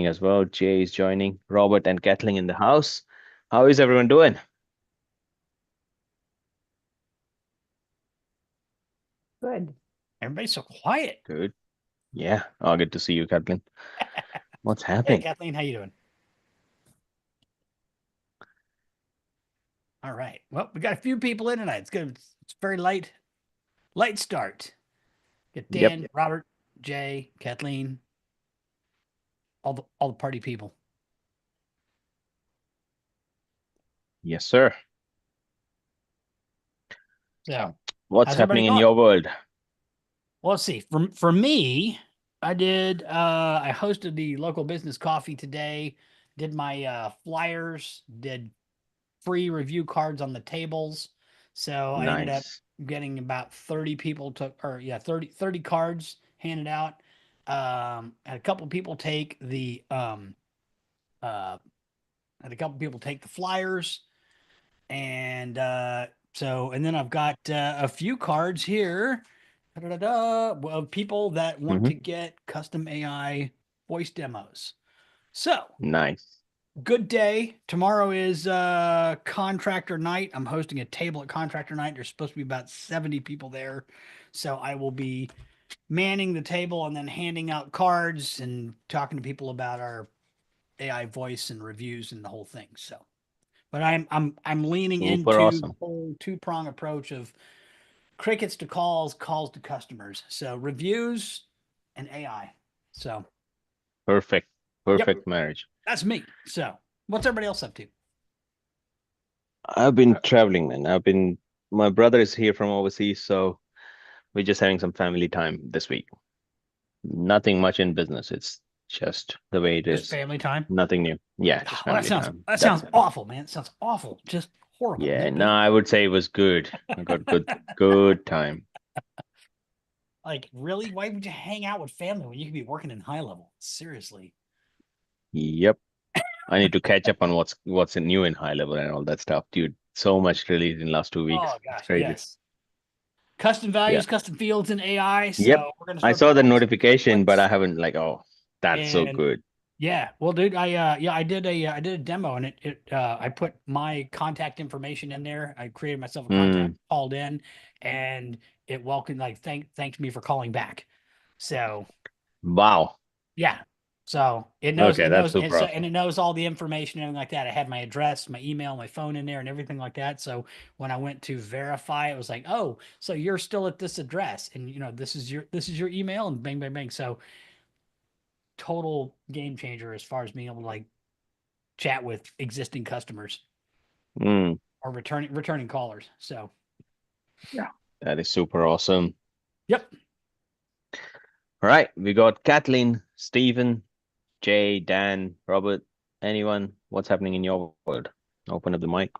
as well. Jay is joining. Robert and Kathleen in the house. How is everyone doing? Good. Everybody's so quiet. Good. Yeah. Oh, good to see you, Kathleen. What's Hey, happening? Kathleen, how you doing? All right. Well, we got a few people in tonight. It's good. It's very light start. Get Yep. Dan, Robert, Jay, Kathleen, all the party people. Yes, sir. So, What's how's everybody happening in going? your world? Well, let's see. For me, I hosted the local business coffee today. Did my flyers. Did free review cards on the tables. So I ended up Nice. getting about 30 people took, or yeah, 30 cards handed out. Had a couple people take uh, had a couple people take the flyers. And then I've got a few cards here of people that want Mm-hmm. to get custom AI voice demos. So Nice. good day. Tomorrow is contractor night. I'm hosting a table at contractor night. There's supposed to be about 70 people there. So I will be manning the table and then handing out cards and talking to people about our AI voice and reviews and the whole thing. So but I'm leaning Super into the awesome. whole two-prong approach of crickets to calls, calls to customers. So reviews and AI. So Perfect. yep, Perfect marriage. that's me. So what's everybody else up to? I've been traveling, man. My brother is here from overseas, so we're just having some family time this week. Nothing much in business. It's just the way it Just is. family time. Nothing new. Yeah, just Well, family time. that That's sounds it. awful, man. It sounds awful. Just horrible. Yeah, No no, business. I would say it was good. I got good time. Like, really? Why would you hang out with family when you could be working in high level? Seriously. Yep. I need to catch up on what's new in high level and all that stuff, dude. So much released in last 2 weeks. Oh It's gosh, crazy. yes. Custom Yeah. values, custom fields in AI. Yep. So we're gonna I start saw putting the all some notification, but I templates. haven't like, oh, that's so And good. yeah, well, dude, I did a demo and I put my contact information in there. I created myself a contact, Mm. called in, and it welcomed like thanked me for calling back. So Wow. yeah. So Okay, that's super and awesome. it knows all the information and everything like that. I had my address, my email, my phone in there and everything like that. So when I went to verify, it was like, oh, so you're still at this address and this is your email and bang, bang, bang. So total game changer as far as being able to like chat with existing customers Mm. or returning callers. So Yeah. That is super awesome. yep. All right, we got Kathleen, Stephen, Jay, Dan, Robert. Anyone? What's happening in your world? Open up the mic.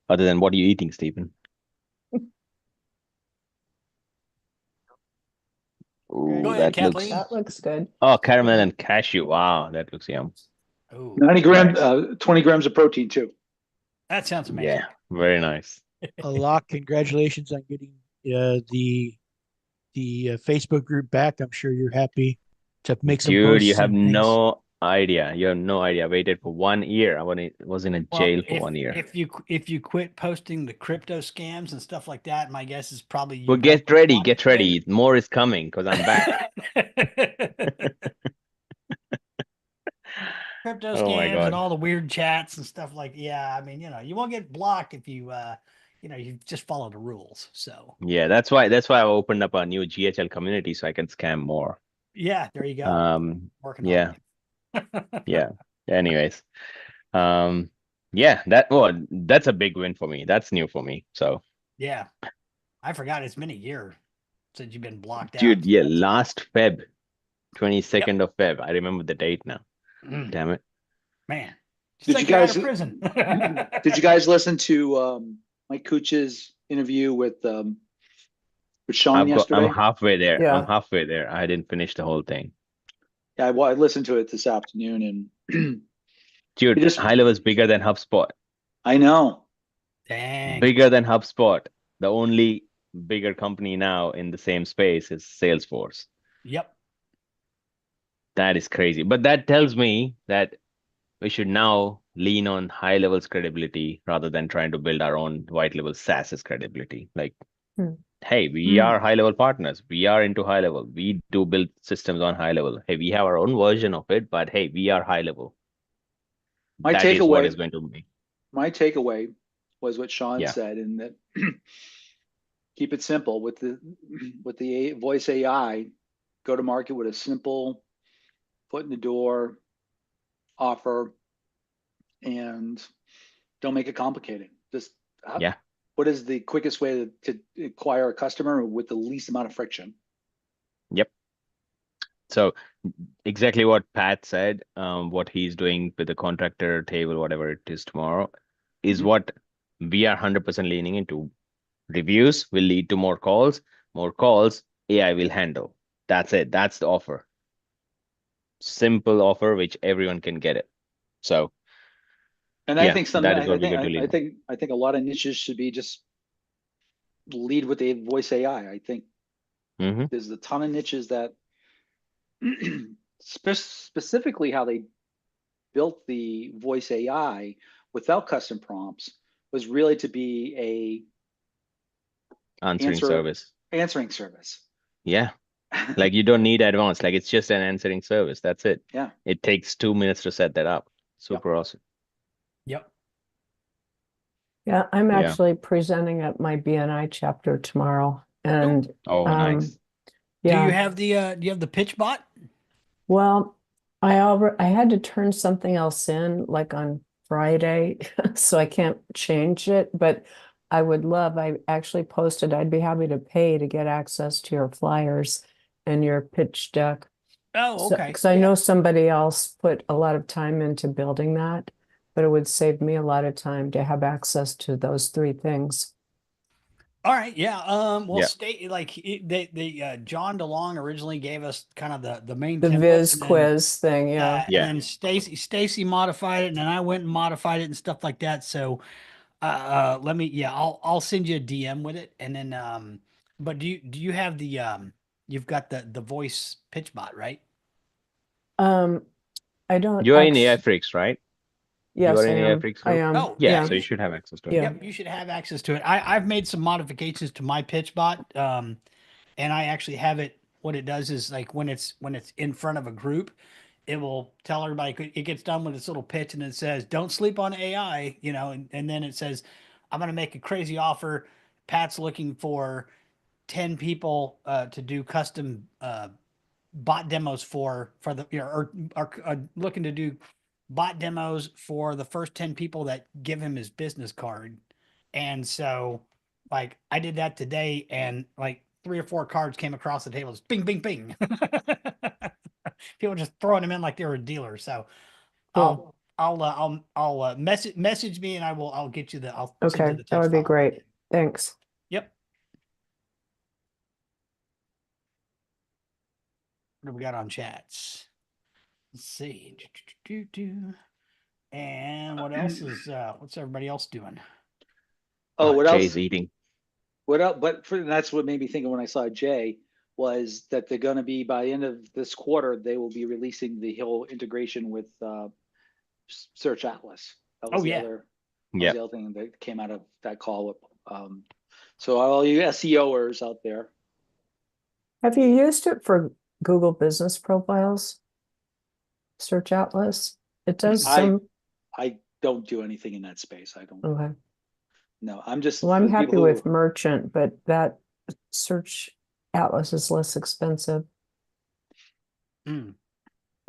Other than what are you eating, Stephen? Go Ooh, ahead, that Kathleen. looks. That looks good. Oh, caramel and cashew. Wow, that looks yum. Oh, 90 grams, Nice. 20 grams of protein too. that sounds amazing. Yeah, very nice. A lot. Congratulations on getting the Facebook group back. I'm sure you're happy to make some Dude, you posts have and things. no idea. You have no idea. I waited for 1 year. Was in a Well, jail for 1 year. if you quit posting the crypto scams and stuff like that, my guess is probably you Well, probably get ready, on it get today. ready. More is coming because I'm back. Crypto Oh my scams and God. all the weird chats and stuff like yeah. I mean, you won't get blocked if you just follow the rules. So Yeah, that's why I opened up a new GHL community so I can scam more. yeah, there you go. Um, Working on yeah, it. yeah. Anyways, um, yeah, that's a big win for me. That's new for me. So, Yeah, I forgot it's been a year since you've been blocked out. dude, So yeah, that's last Feb, yep. 22nd of Feb. I remember the date now. Mm, Damn it. man, just Did you like you're out guys of prison. did you guys listen to Mike Cooch's interview with Sean I'm yesterday? halfway there. I'm Yeah. halfway there. I didn't finish the whole thing. Yeah, I listened to it this afternoon, and it Dude, just high level is bigger than HubSpot. I know. Dang. Bigger than HubSpot. The only bigger company now in the same space is Salesforce. Yep. That is crazy. But that tells me that we should now lean on high levels credibility rather than trying to build our own white level SaaS credibility. Like, Hmm. hey, we Hmm. are high level partners. We are into high level. We do build systems on high level. Hey, we have our own version of it, but hey, we are high level. My That is what takeaway, is going to be. my takeaway was what Sean Yeah. said, in that keep it simple with the voice AI. Go to market with a simple foot in the door offer, and don't make it complicated. Just Yeah. what is the quickest way to acquire a customer with the least amount of friction? Yep. So exactly what Pat said, what he's doing with the contractor table, whatever it is tomorrow, is Mhm. what we are 100% leaning into. Reviews will lead to more calls. More calls, AI will handle. That's it. That's the offer. Simple offer, which everyone can get it. So And I yeah, think that is what we're going to I lead. think I think a lot of niches should be just lead with the voice AI. I think Mm-hmm. there's a ton of niches that specifically how they built the voice AI without custom prompts was really to be a Answering service. answering service. Yeah. Like you don't need advanced. Like it's just an answering service. That's it. Yeah. It takes 2 minutes to set that up. Yep. Super awesome. Yep. Yeah, I'm Yeah. actually presenting at my BNI chapter tomorrow. And Oh, nice. Do you yeah, have the pitch bot? well, I had to turn something else in like on Friday, so I can't change it, but I actually posted, I'd be happy to pay to get access to your flyers and your pitch deck. Oh, So, okay. because I Yeah. know somebody else put a lot of time into building that, but it would save me a lot of time to have access to those three things. All right. Yeah. Well, Yeah. John DeLong originally gave us kind of the main The template, Viz and then quiz thing, yeah. and Yeah. then Stacy modified it, and then I went and modified it and stuff like that. So, let me, yeah, I'll send you a DM with it, and then but do you have you've got the voice pitch bot, right? Um, I don't You are in AI actually, Freaks, right? You are yes, I in AI am. Freaks I group? am. Oh, Yeah, yeah. Yeah, so you should have access to it. yeah. Yep, you should have access to it. I've made some modifications to my pitch bot, and I actually have it. What it does is like when it's in front of a group, it will tell everybody. It gets done with its little pitch, and it says, "Don't sleep on AI," and then it says, "I'm going to make a crazy offer. Pat's looking for 10 people to do custom bot demos for the or are looking to do bot demos for the first 10 people that give him his business card." And so like I did that today, and like 3 or 4 cards came across the table. It's bing bing bing. People just throwing them in like they were a dealer. So Cool. I'll message me, and I'll get you I'll send you Okay, the that text would be file. great. Thanks. Yep. What do we got on chats? Let's see. And what else is what's everybody else doing? Oh, what Jay's else? eating. What else? But that's what made me think of when I saw Jay, was that they're going to be, by the end of this quarter, they will be releasing the whole integration with Search Atlas. That was Oh yeah. that was Yeah. the other thing that came out of that call. So all you SEOers out there, Have you used it for Google Business Profiles? Search Atlas? It does I some, I don't do anything in that space. I don't. okay. No, I'm just Well, for I'm the people happy with who. Merchant, but that Search Atlas is less expensive. Mm.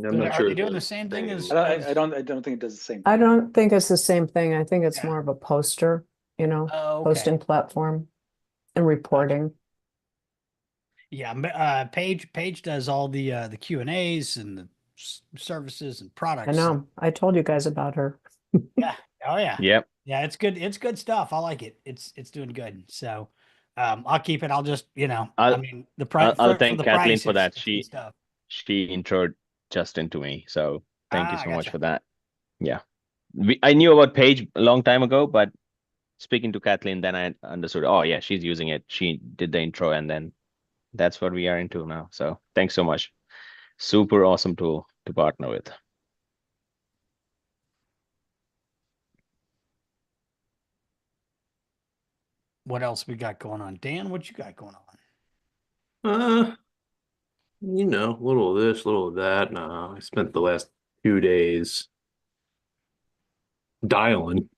I'm not Are sure they it doing the does. same thing as I don't think it does the same I thing. don't think it's the same thing. I think it's Yeah. more of a poster, Oh, okay. posting platform and Gotcha. reporting. Yeah, Paige does all the Q&As and the services and I products. know. I told you guys about her. Yeah. Oh yeah. Yep. Yeah, it's good. It's good stuff. I like it. It's doing good. So I'll keep it. I'll just, I I'll mean the I'll, price I'll for thank the Kathleen price, for that. it's good stuff. She introed Justin to me. So thank you I so much gotcha. for that. Yeah. I knew about Paige a long time ago, but speaking to Kathleen, then I understood, oh yeah, she's using it. She did the intro, and then that's what we are into now. So thanks so much. Super awesome tool to partner with. What else we got going on? Dan, what you got going on? A little of this, little of that. No, I spent the last 2 days dialing.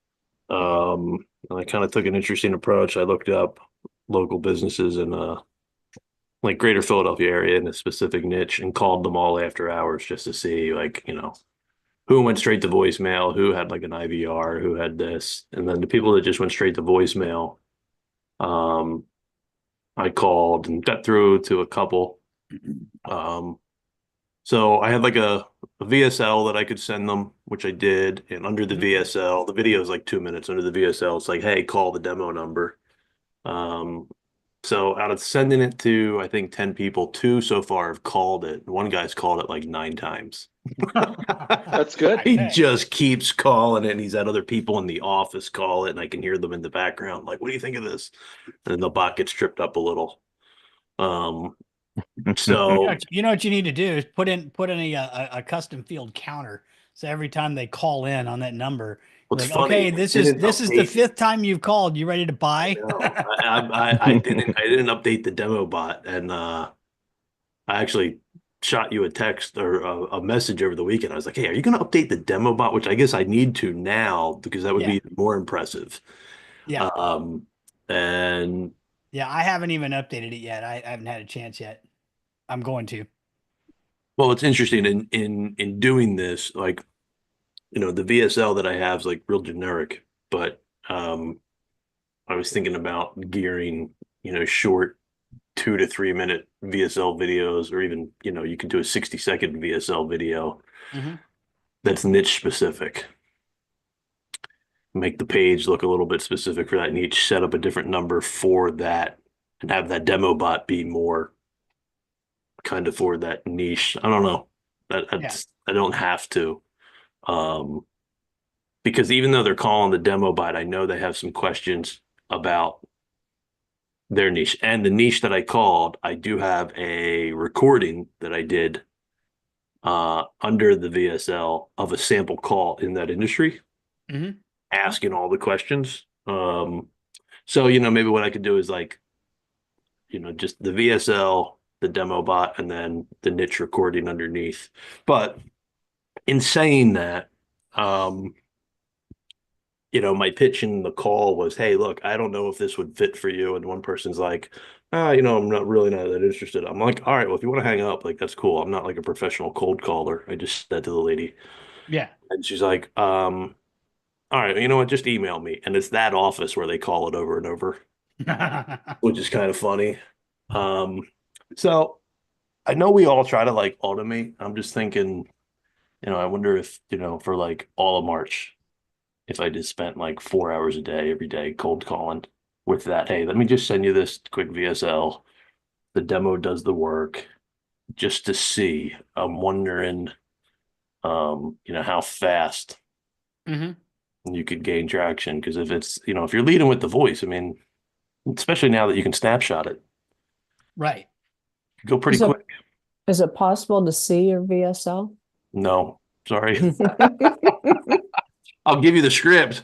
I kind of took an interesting approach. I looked up local businesses in like greater Philadelphia area in a specific niche and called them all after hours just to see who went straight to voicemail, who had like an IVR, who had this. And then the people that just went straight to voicemail, um, I called and got through to a couple. So I had like a VSL that I could send them, which I did. And under the VSL, the video is like 2 minutes. Under the VSL, it's like, hey, call the demo number. So out of sending it to, I think 10 people, two so far have called it. One guy's called it like 9 times. That's good. He just keeps calling it, and he's had other people in the office call it, and I can hear them in the background. Like, what do you think of this? And the bot gets tripped up a little. So You know what you need to do is put in a custom field counter. So every time they call in on that number, what's like, funny, okay, this is the fifth time you've called. You ready to buy? I didn't update the demo bot, and I actually shot you a text or a message over the weekend. I was like, hey, are you going to update the demo bot? Which I guess I need to now because that would be more impressive. Yeah. And Yeah, I haven't even updated it yet. I haven't had a chance yet. I'm going to. well, it's interesting in doing this, like, the VSL that I have is like real generic, but I was thinking about gearing, short 2 to 3 minute VSL videos, or even, you can do a 60-second VSL video that's niche specific. Make the page look a little bit specific for that niche, set up a different number for that, and have that demo bot be more kind of for that niche. I don't know. I don't have to. Because even though they're calling the demo bot, I know they have some questions about their niche. And the niche that I called, I do have a recording that I did under the VSL of a sample call in that industry, asking all the questions. So, maybe what I could do is like, just the VSL, the demo bot, and then the niche recording underneath. But in saying that, my pitch in the call was, hey, look, I don't know if this would fit for you. And one person's like, I'm not that interested. I'm like, all right, well, if you want to hang up, like, that's cool. I'm not like a professional cold caller. I just said to the lady. Yeah. And she's like, all right, you know what? Just email me. And it's that office where they call it over and over, which is kind of funny. So I know we all try to like automate. I'm just thinking, I wonder if, for like all of March, if I just spent like 4 hours a day, every day, cold calling with that, hey, let me just send you this quick VSL. The demo does the work just to see. I'm wondering, how fast you could gain traction. Because if it's, if you're leading with the voice, I mean, especially now that you can snapshot it, right? Go pretty quick. Is it possible to see your VSL? No, sorry. I'll give you the script.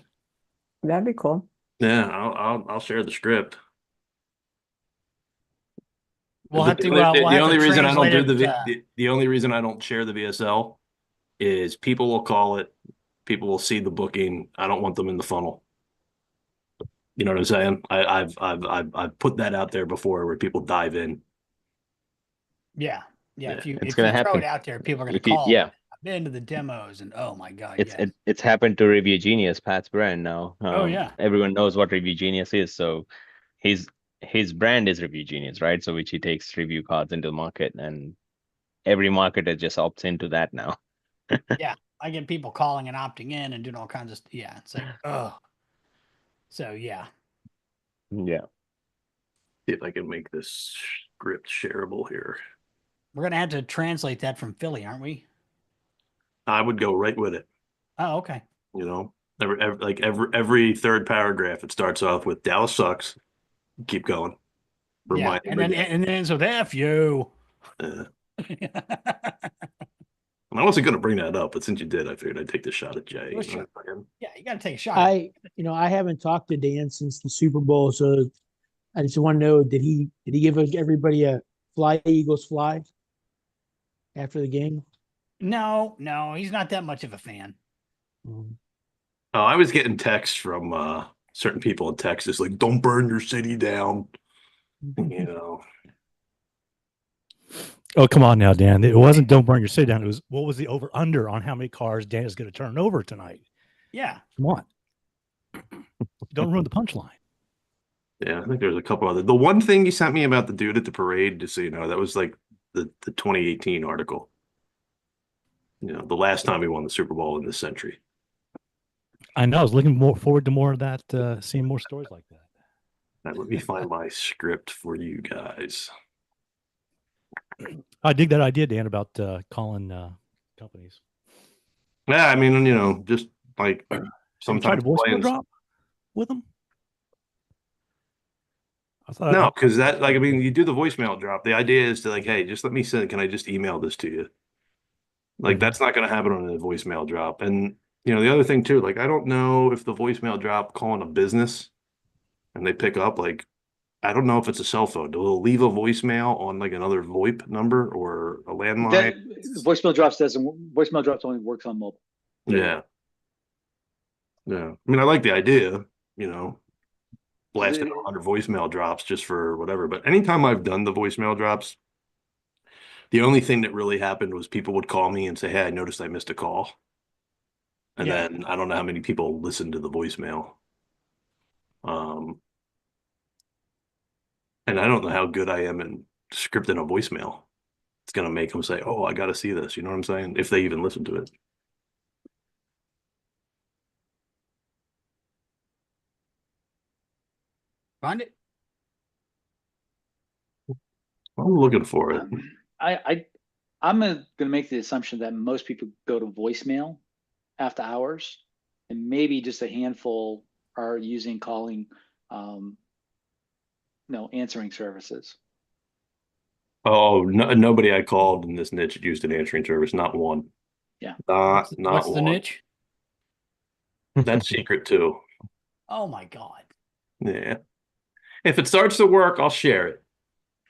That'd be cool. Yeah, I'll share the script. We'll But have to. The only reason I don't do the only reason I don't share the VSL is people will call it, people will see the booking. I don't want them in the funnel. You know what I'm saying? I've put that out there before where people dive in. Yeah. If you It's gonna throw happen. it out there, people are going to call. I've been to the demos, and oh my god, it's happened to Review Genius, Pat's brand now. Oh yeah, everyone knows what Review Genius is, so his brand is Review Genius, right? So which he takes review cards into the market, and every marketer just opts into that now. Yeah, I get people calling and opting in and doing all kinds of it's like so yeah. See if I can make this script shareable here. We're gonna have to translate that from Philly, aren't we? I would go right with it. Oh, okay. Every third paragraph, it starts off with Dallas sucks. Keep going. Yeah, and then ends with F you. And I wasn't going to bring that up, but since you did, I figured I'd take the shot at Jay. Well, You know sure. what I'm saying? Yeah, you got to take a shot. At it. I haven't talked to Dan since the Super Bowl, so I just want to know, did he give everybody a fly Eagles fly after the game? No, he's not that much of a fan. Um, Oh, I was getting texts from certain people in Texas, like, "Don't burn your city down." You know, Oh, come on now, Dan. It wasn't don't burn your city down. It was what was the over under on how many cars Dan is going to turn over tonight? Yeah. Come on. Don't ruin the punchline. yeah, I think there's a couple other. The one thing you sent me about the dude at the parade, just so you know, that was like the 2018 article. You know, the last time we won the Super Bowl in this century. I know. I was looking forward to more of that, seeing more stories like that. Now, let me find my script for you guys. I dig that idea, Dan, about calling companies. Yeah, I mean, you know, just like Have you tried sometimes a voicemail plans. drop with them? I thought No, because that, like, I mean, you do the voicemail drop. The idea is to like, hey, just let me send. Can I just email this to you? Like, that's not going to happen on a voicemail drop. And you know, the other thing too, like, I don't know if the voicemail drop calling a business and they pick up, like, I don't know if it's a cell phone. Do they leave a voicemail on like another VoIP number or a landline? That voicemail drops only works on mobile. Yeah. Yeah. I mean, I like the idea, you know, blasting 100 voicemail drops just for whatever. But anytime I've done the voicemail drops, the only thing that really happened was people would call me and say, "Hey, I noticed I missed a call." And Yeah. then I don't know how many people listened to the voicemail. Um, and I don't know how good I am in scripting a voicemail. It's going to make them say, "Oh, I got to see this." You know what I'm saying? If they even listen to it. Find it. I'm looking for it. I'm going to make the assumption that most people go to voicemail after hours, and maybe just a handful are using calling, answering services. Oh, no, nobody I called in this niche used an answering service. Not one. Yeah. Not What's the one. niche? That's secret too. Oh my God. Yeah. If it starts to work, I'll share it.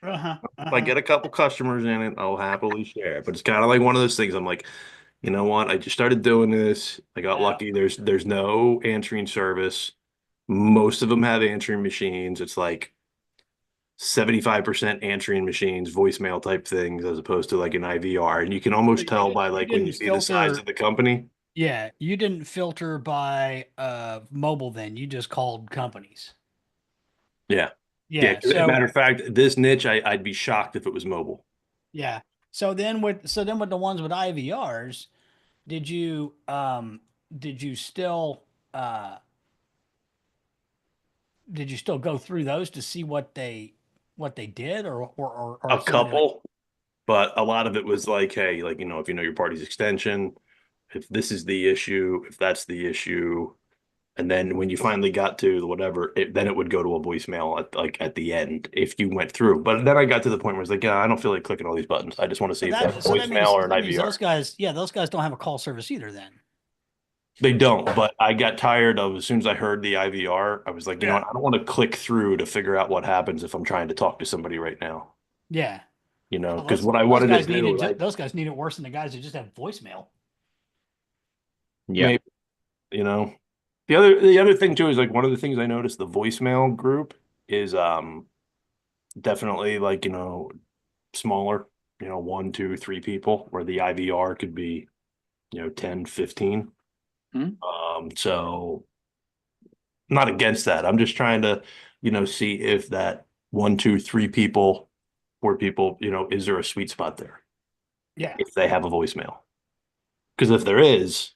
Uh-huh. If I get a couple customers in it, I'll happily share it. But it's kind of like one of those things. I'm like, you know what? I just started doing this. I got Yeah. lucky. There's no answering service. Most of them have answering machines. It's like 75% answering machines, voicemail type things, as opposed to like an IVR. And you can almost tell by You like when you didn't see the size filter. of the company. Yeah, you didn't filter by mobile then. You just called companies. Yeah. Yeah. Yeah. As a So matter of fact, this niche, I'd be shocked if it was mobile. yeah. So then with the ones with IVRs, did you still uh go through those to see what they did or A somebody like couple, but a lot of it was like, hey, like, you know, if you know your party's extension, if this is the issue, if that's the issue. And then when you finally got to the whatever, then it would go to a voicemail at the end if you went through. But then I got to the point where it's like, yeah, I don't feel like clicking all these buttons. I just want to see if that's so that voicemail means or an those IVR. guys, yeah, those guys don't have a call service either then. They don't, but I got tired of as soon as I heard the IVR, I was like, you know Yeah. what? I don't want to click through to figure out what happens if I'm trying to talk to somebody right now. Yeah. You know, Well, because what I wanted to do, like, those guys need it worse than the guys who just have voicemail. Yeah. maybe, you know, the other thing too is like one of the things I noticed the voicemail group is definitely like, you know, smaller, you know, one, two, three people, where the IVR could be, you know, 10, 15. Mhm. So not against that. I'm just trying to, you know, see if that one, two, three people, four people, you know, is there a sweet spot there Yeah. if they have a voicemail? Because if there is,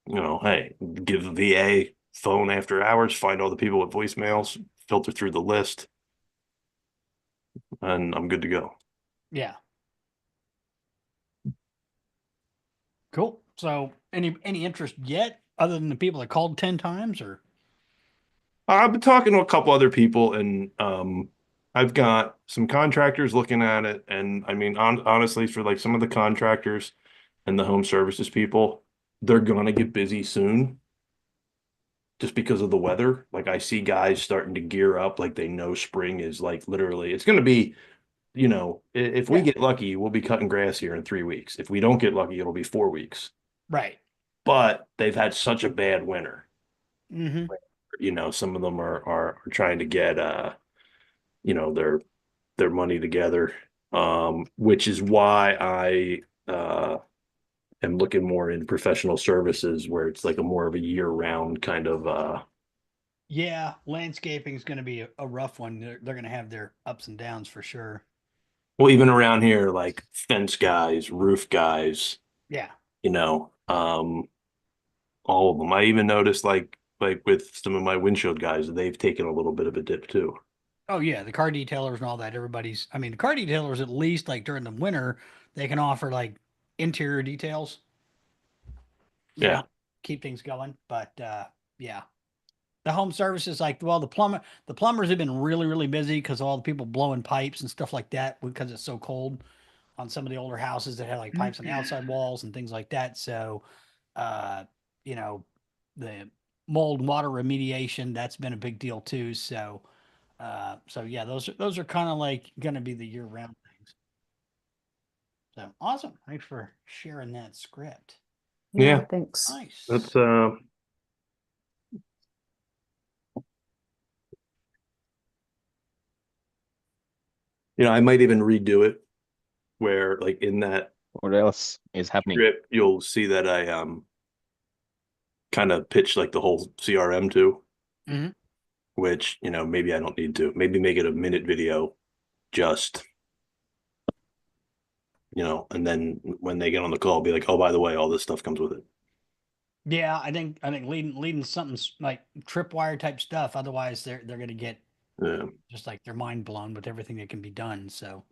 you know, hey, give the VA phone after hours, find all the people with voicemails, filter through the list, and I'm good to go. Yeah. Cool. So any interest yet other than the people that called 10 times or I've been talking to a couple other people, and I've got some contractors looking at it, and I mean, honestly, for like some of the contractors and the home services people, they're gonna get busy soon just because of the weather. Like I see guys starting to gear up, like they know spring is like literally, it's gonna be, if we Yeah. get lucky, we'll be cutting grass here in 3 weeks. If we don't get lucky, it'll be 4 weeks. Right. But they've had such a bad winter. Mm-hmm. Some of them are trying to get their money together, which is why I am looking more in professional services where it's like a more of a year-round kind of Yeah, landscaping is going to be a rough one. They're going to have their ups and downs for sure. well, even around here, like fence guys, roof guys, Yeah. you know, all of them. I even noticed like with some of my windshield guys, they've taken a little bit of a dip too. Oh yeah, the car detailers and all that. Everybody's. I mean, the car detailers at least like during the winter they can offer like interior details. You Yeah. know, keep things going. But yeah, the home service is like, well, the plumbers have been really busy because all the people blowing pipes and stuff like that because it's so cold on some of the older houses that have like pipes on the outside walls and things like that. So, uh, you know, the mold and water remediation, that's been a big deal too. So yeah, those are kind of like going to be the year round things. So awesome. Thanks for sharing that script. Yeah, Yeah. thanks. Nice. That's I might even redo it where like in that What else is happening? script you'll see that I kind of pitch like the whole CRM too, Mhm. which maybe I don't need to. Maybe make it a minute video, just and then when they get on the call, be like, oh, by the way, all this stuff comes with it. Yeah, I think leading something like tripwire type stuff. Otherwise, they're going to get Yeah. just like their mind blown with everything that can be done. So,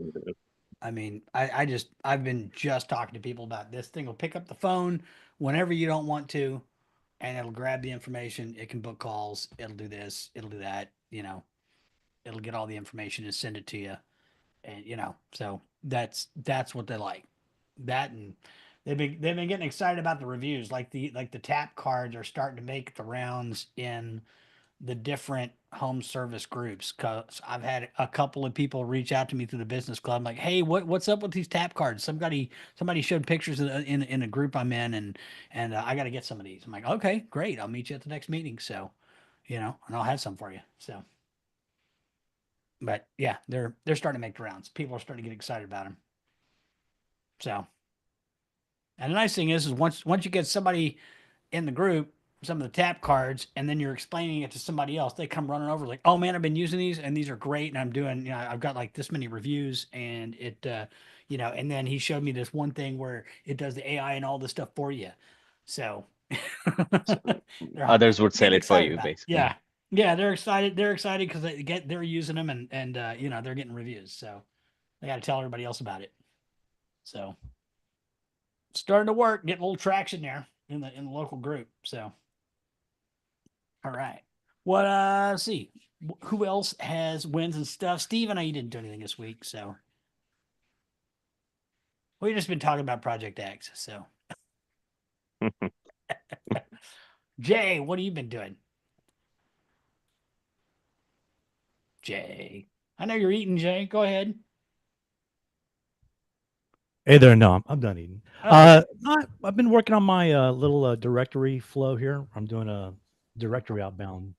I mean, I've been just talking to people about this thing. Will pick up the phone whenever you don't want to, and it'll grab the information. It can book calls. It'll do this. It'll do that. It'll get all the information and send it to you. And so that's what they like. That and they've been getting excited about the reviews. Like the tap cards are starting to make the rounds in the different home service groups because I've had a couple of people reach out to me through the business club like, hey, what's up with these tap cards? Somebody showed pictures in a group I'm in, and I got to get some of these. I'm like, okay, great, I'll meet you at the next meeting. So, and I'll have some for you. So, but yeah, they're starting to make the rounds. People are starting to get excited about them. So, and the nice thing is once you get somebody in the group some of the tap cards and then you're explaining it to somebody else, they come running over like, oh man, I've been using these and these are great and I'm doing, I've got like this many reviews and it and then he showed me this one thing where it does the AI and all this stuff for you. So Others would they're sell getting it for excited you, about it. basically. Yeah, they're excited. They're excited because they're using them and they're getting reviews. So they got to tell everybody else about it. So starting to work, getting a little traction there in the local group. So all right. What let's see. Who else has wins and stuff? Steve, I know you didn't do anything this week, so we've just been talking about Project X. So Jay, what have you been doing? Jay. I know you're eating, Jay. Go ahead. Hey there, no, I'm done eating. Oh, I've been working on my little directory flow here. I'm doing a directory outbound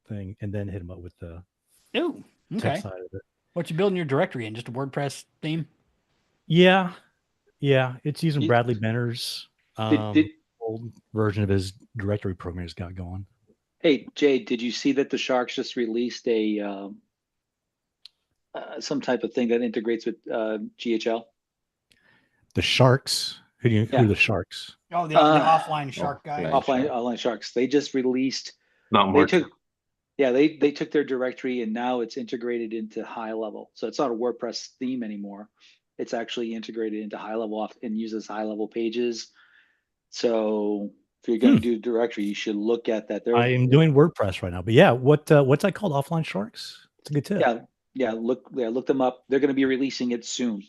thing, and then hit them up with the ooh, tech okay. side of it. What you building your directory in? Just a WordPress theme? Yeah, it's using You- Bradley Benner's did old version of his directory program he's got going. Hey, Jay, did you see that the Sharks just released a some type of thing that integrates with GHL? The Sharks. Who are Yeah. the Sharks? Oh, the Uh, offline shark guy. offline Sharks. They just released. Not They Mark. took, yeah, they took their directory and now it's integrated into HighLevel. So it's not a WordPress theme anymore. It's actually integrated into HighLevel and uses HighLevel pages. So if you're going to do directory, you should look at that. I am doing WordPress right now, but yeah, what's that called? Offline Sharks. It's a good tip. Yeah, look them up. They're going to be releasing it soon.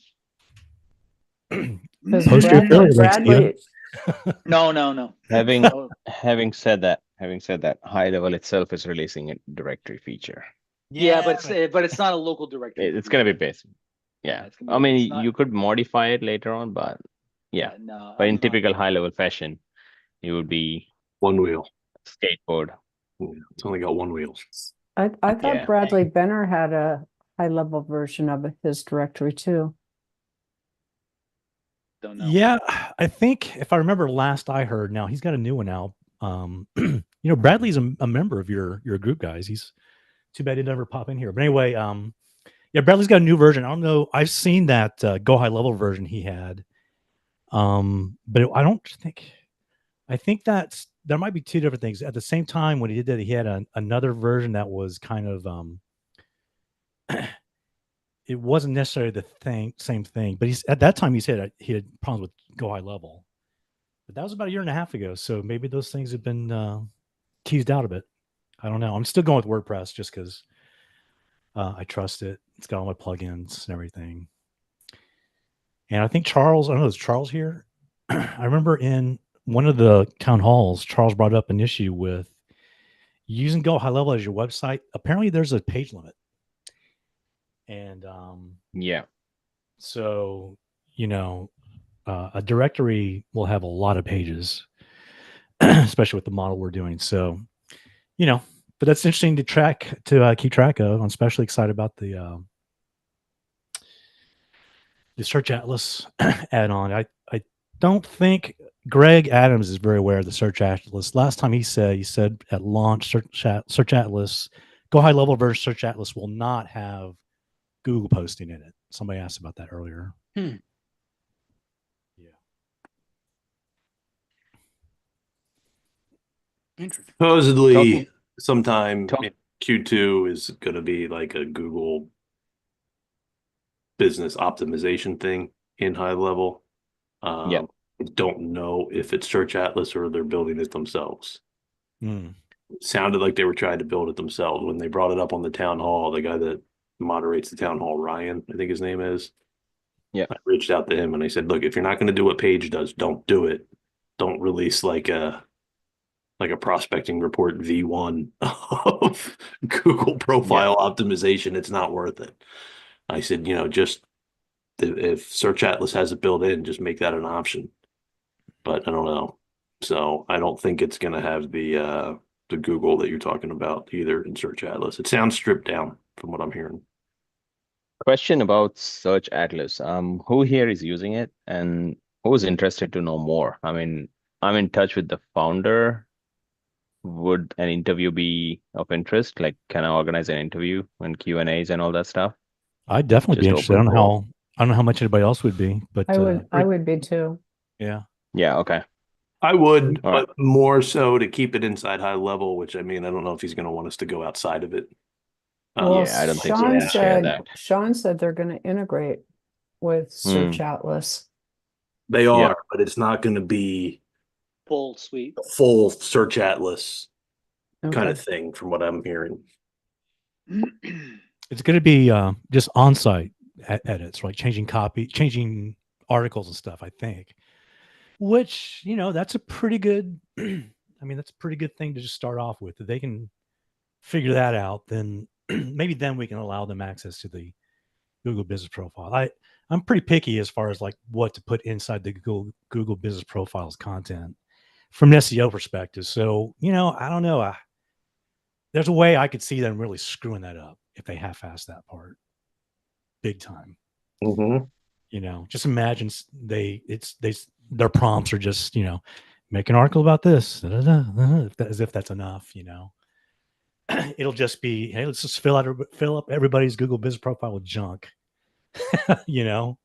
Because Post your Bradley, affiliate links, Ian. Bradley, No. Having No. having said that, HighLevel itself is releasing a directory feature. Yeah, but it's not a local directory. It's gonna be basic. Yeah. it's gonna I be- mean, it's not- you could modify it later on, but yeah. no. But I'm in not. typical HighLevel fashion, it would be One wheel. skateboard. Yeah, it's only got one wheel. I thought Yeah. Bradley Benner had a high-level version of his directory too. Don't know. Yeah, I think if I remember last I heard, now he's got a new one out. You know, Bradley's a member of your group, guys. He's too bad he didn't ever pop in here. But anyway, yeah, Bradley's got a new version. I don't know. I've seen that Go High Level version he had. But I don't think. I think there might be two different things. At the same time, when he did that, he had another version that was kind of it wasn't necessarily the same thing. But at that time he said he had problems with Go High Level. But that was about a year and a half ago. So maybe those things have been teased out a bit. I don't know. I'm still going with WordPress just because I trust it. It's got all my plugins and everything. And I think Charles, I don't know, is Charles here? I remember in one of the town halls, Charles brought up an issue with using Go High Level as your website. Apparently there's a page limit. And Yeah. so, you know, a directory will have a lot of pages, especially with the model we're doing. So, you know, but that's interesting to keep track of. I'm especially excited about the Search Atlas add-on. I don't think Greg Adams is very aware of the Search Atlas. Last time he said at launch, Search Atlas, Go High Level version Search Atlas will not have Google posting in it. Somebody asked about that earlier. Hmm. Yeah. Interesting. Supposedly, Talking- sometime talk- in Q2 is going to be like a Google business optimization thing in High Level. Yeah. I don't know if it's Search Atlas or they're building it themselves. Mm. It sounded like they were trying to build it themselves when they brought it up on the town hall. The guy that moderates the town hall, Ryan, I think his name is. Yeah. I reached out to him and I said, look, if you're not going to do what Page does, don't do it. Don't release like a prospecting report V1 of Google profile optimization. It's not worth it. I said, you know, just if Search Atlas has it built in, just make that an option. But I don't know. So I don't think it's going to have the Google that you're talking about either in Search Atlas. It sounds stripped down from what I'm hearing. Question about Search Atlas. Who here is using it and who's interested to know more? I mean, I'm in touch with the founder. Would an interview be of interest? Like, can I organize an interview and Q&As and all that stuff? I'd definitely be Just interested. open for- I don't know how much anybody else would be, but I would be too. yeah. Yeah, okay. I would, All right. but more so to keep it inside High Level, which I mean, I don't know if he's going to want us to go outside of it. Well, Yeah, I don't think so. Sean Yeah, share said that. Sean said they're going to integrate with Search Atlas. They are, Yeah. but it's not going to be Full suite. a full Search Atlas kind Okay. of thing from what I'm hearing. It's going to be just on-site edits, right? Changing articles and stuff, I think. Which, you know, that's a pretty good, I mean, that's a pretty good thing to just start off with. If they can figure that out, then maybe then we can allow them access to the Google Business Profile. I'm pretty picky as far as like what to put inside the Google Business Profiles content from an SEO perspective. So, you know, I don't know. There's a way I could see them really screwing that up if they half-ass that part big time. Mm-hmm. You know, just imagine their prompts are just, you know, make an article about this, as if that's enough, you know. It'll just be, hey, let's just fill up everybody's Google Business Profile with junk, you know.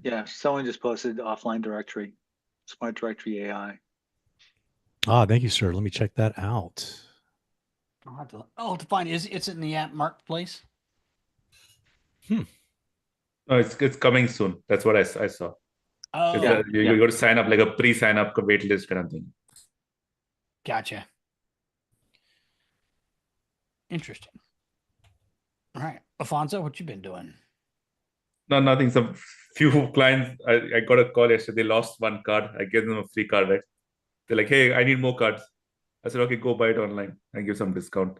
Yeah, someone just posted offline directory, smart directory AI. Thank you, sir. Let me check that out. I'll have to find it's in the app marketplace. No, it's coming soon. That's what I saw. Oh, It's you got to sign up like a pre-sign up wait list kind of thing. gotcha. Interesting. All right, Alfonso, what you been doing? No, nothing. Some few clients, I got a call yesterday. They lost one card. I gave them a free card, right? They're like, hey, I need more cards. I said, okay, go buy it online and give some discount.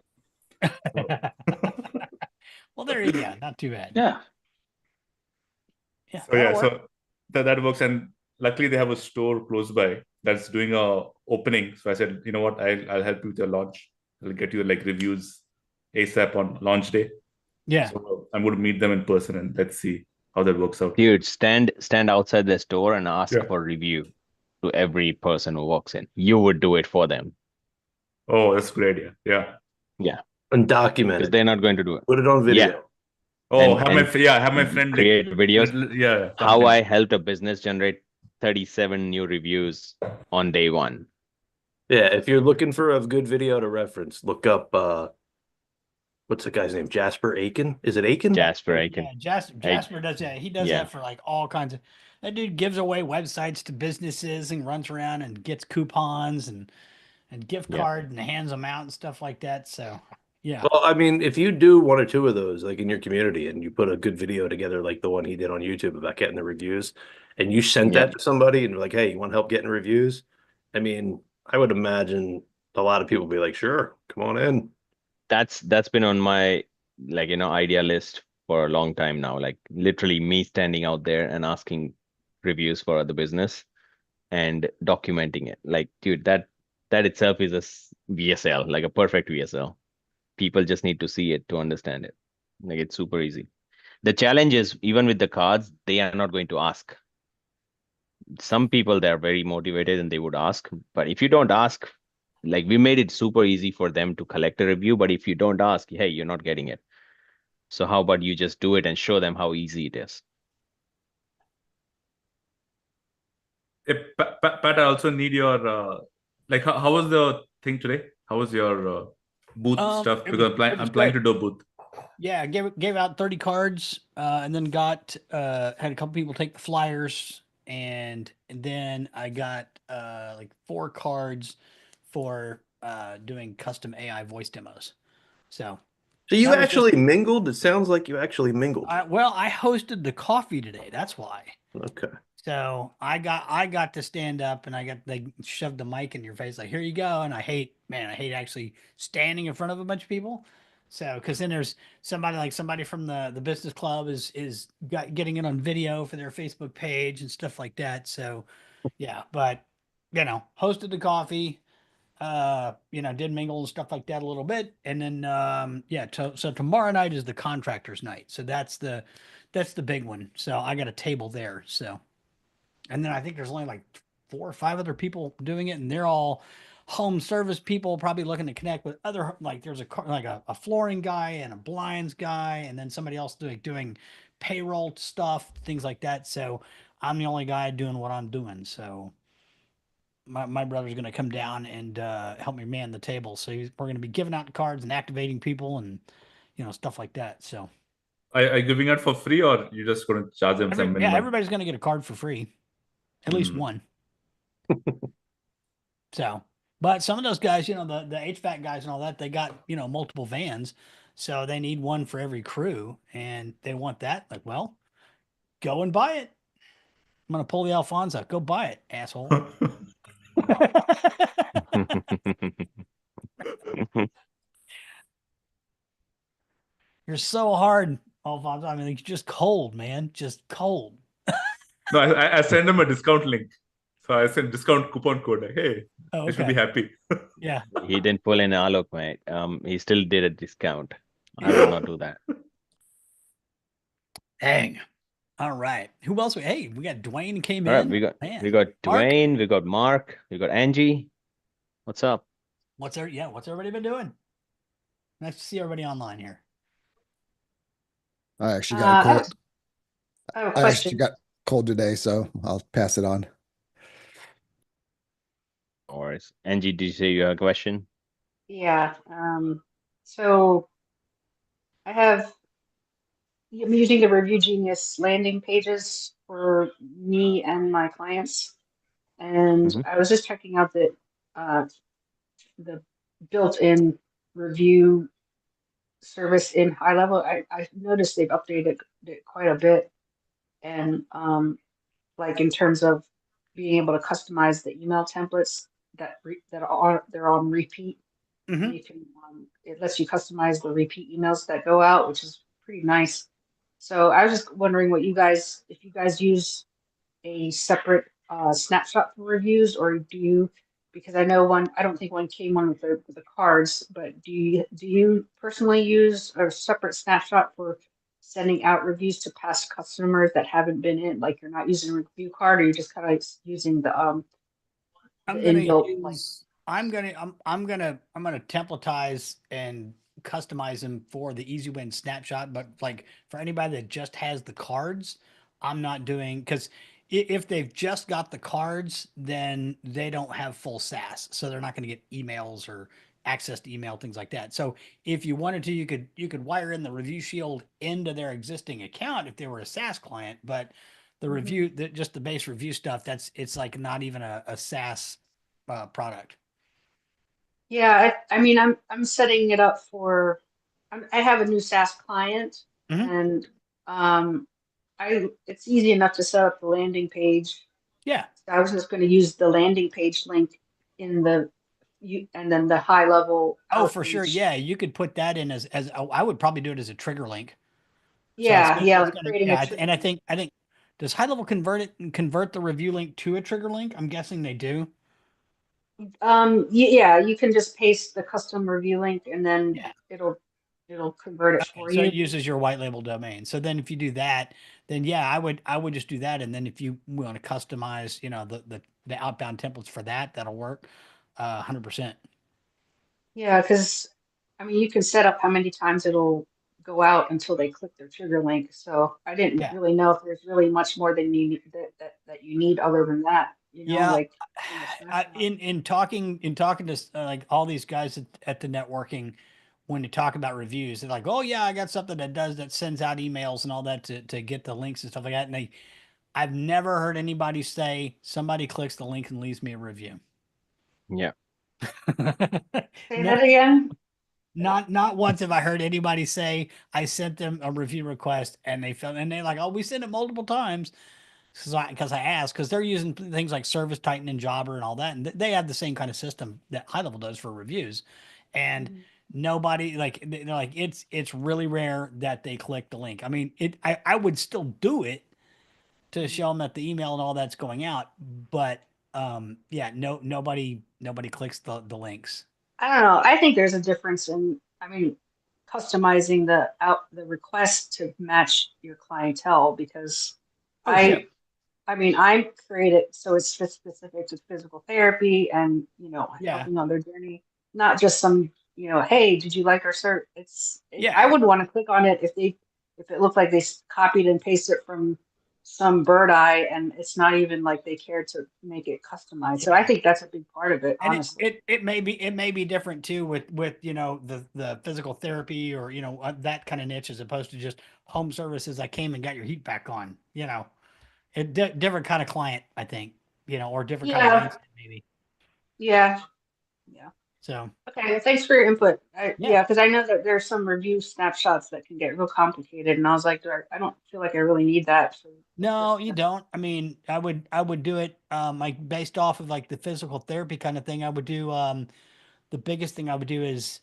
So, Well, there you go. Not too bad. Yeah. Yeah, so that'll yeah, work. so that works. And luckily they have a store close by that's doing a opening. So I said, you know what, I'll help you with your launch. I'll get you like reviews ASAP on launch day. Yeah. So I'm going to meet them in person and let's see how that works out. Dude, stand outside the store and ask Yeah. for review to every person who walks in. You would do it for them. Oh, that's a great idea. Yeah. Yeah, And document because it. they're not going to do it. Put it on Yeah. video. Oh, And have my friend like create videos. yeah, How thumbnail. I helped a business generate 37 new reviews on day one. Yeah, if you're looking for a good video to reference, look up what's the guy's name? Jasper Aiken? Is it Aiken? Jasper Aiken. Yeah, Jasper does that. He does Yeah. that for like all kinds of. That dude gives away websites to businesses and runs around and gets coupons and gift Yeah. cards and hands them out and stuff like that. So, yeah, Well, I mean, if you do one or two of those, like in your community, and you put a good video together, like the one he did on YouTube about getting the reviews, and you sent Yeah. that to somebody and you're like, hey, you want help getting reviews? I mean, I would imagine a lot of people be like, sure, come on in. That's been on my idea list for a long time now. Like literally me standing out there and asking reviews for other business and documenting it. Like, dude, that itself is a VSL, like a perfect VSL. People just need to see it to understand it. Like it's super easy. The challenge is even with the cards, they are not going to ask. Some people they're very motivated and they would ask, but if you don't ask, like we made it super easy for them to collect a review, but if you don't ask, hey, you're not getting it. So how about you just do it and show them how easy it is? Pat, I also need your like how was the thing today? How was your booth stuff? it Because was I'm planning great. to do a booth. Yeah, gave out 30 cards, and then got had a couple people take the flyers, and then I got like 4 cards for doing custom AI voice demos. So So you that was just actually mingled? It sounds like you actually mingled. well, I hosted the coffee today. That's why. Okay. So I got to stand up and they shoved the mic in your face like, here you go. And I hate actually standing in front of a bunch of people. So because then there's somebody from the business club is getting it on video for their Facebook page and stuff like that. So yeah, but hosted the coffee, did mingle and stuff like that a little bit. And then so tomorrow night is the contractors night. So that's the big one. So I got a table there. So and then I think there's only like 4 or 5 other people doing it, and they're all home service people, probably looking to connect with other, like there's a flooring guy and a blinds guy, and then somebody else doing payroll stuff, things like that. So I'm the only guy doing what I'm doing. So my brother's going to come down and help me man the table. So we're going to be giving out cards and activating people and stuff like that. So Are you giving it for free or you just going to charge them some minimum? everybody's going to get a card for free. At least one. So, but some of those guys, the HVAC guys and all that, they got, multiple vans. So they need one for every crew and they want that. Like, well, go and buy it. I'm going to pull the Alfonso. Go buy it, asshole. You're so hard, Alfonso. I mean, it's just cold, man. Just cold. No, I send them a discount link. So I send discount coupon code. Like, hey, Oh, they should okay. be happy. Yeah. He didn't pull in Alok, mate. He still did a discount. I would not do that. Dang. All right. Who else? Hey, we got Dwayne came All right, in. we got Man. Dwayne, Mark? we got Mark, we got Angie. What's up? What's everybody been doing? Nice to see everybody online here. I actually got a cold. I have a I question. actually got cold today, so I'll pass it on. No worries. Angie, did you say you have a question? Yeah. So I'm using the Review Genius landing pages for me and my clients. And Mhm. I was just checking out that the built-in review service in HighLevel. I noticed they've updated it quite a bit, and like in terms of being able to customize the email templates that are they're on repeat, and Mhm. you can it lets you customize the repeat emails that go out, which is pretty nice. So I was just wondering what if you guys use a separate snapshot for reviews, or do you? Because I know I don't think one came on with the cards, but do you personally use a separate snapshot for sending out reviews to past customers that haven't been in, like you're not using a review card, or you're just kind of using the I'm gonna inbuilt like. use. I'm gonna templatize and customize them for the easy win snapshot. But like for anybody that just has the cards, I'm not doing because if they've just got the cards, then they don't have full SaaS, so they're not going to get emails or access to email things like that. So if you wanted to, you could wire in the Review Shield into their existing account if they were a SaaS client, but the review, just the base review stuff, it's like not even a SaaS product. Yeah, I mean, I'm setting it up for. I have a new SaaS client, Mhm. and um, it's easy enough to set up the landing page. Yeah. So I was just going to use the landing page link in and then the high level Oh, for sure. outreach. Yeah, you could put that in as I would probably do it as a trigger link. So Yeah, it's like gonna creating a yeah, trigger and I link. think does high level convert it and convert the review link to a trigger link? I'm guessing they do. Yeah, you can just paste the custom review link, and then Yeah. it'll convert it Okay. for So it you. uses your white label domain. So then if you do that, then yeah, I would just do that. And then if you want to customize, the outbound templates for that, that'll work 100%. Yeah, because I mean, you can set up how many times it'll go out until they click their trigger link. So I didn't Yeah. really know if there's really much more than you need that you need other than that. Yeah, Like in the snapshot. in talking to like all these guys at the networking, when you talk about reviews, they're like, "Oh yeah, I got something that sends out emails and all that to get the links and stuff like that." And I've never heard anybody say somebody clicks the link and leaves me a review. Yeah. Say No, that again. not once have I heard anybody say I sent them a review request and they're like, "Oh, we sent it multiple times." Because I asked, because they're using things like Service Titan and Jobber and all that, and they have the same kind of system that High Level does for reviews, and Mhm. nobody like they're like it's really rare that they click the link. I mean, I would still do it to Mhm. show them that the email and all that's going out, but yeah, nobody clicks the links. I don't know. I think there's a difference in, I mean, customizing the request to match your clientele because Oh, sure. I mean, I create it so it's specific to physical therapy and, Yeah, helping on their journey, not just some, hey, did you like our cert? I yeah. would want to click on it if it looked like they copied and pasted it from some bird eye and it's not even like they cared to make it customized. So I Yeah. think that's a big part of it, And it, honestly. it it may be it may be different too with the physical therapy or that kind of niche as opposed to just home services. I came and got your heat back on. Different kind of client, I think. Or different kind of Yeah, mindset maybe. yeah, yeah. So Okay, well, thanks for your input. yeah, Yeah, because I know that there's some review snapshots that can get real complicated, and I was like, I don't feel like I really need that for no, this. you don't. I mean, I would do it like based off of like the physical therapy kind of thing. I would do the biggest thing I would do is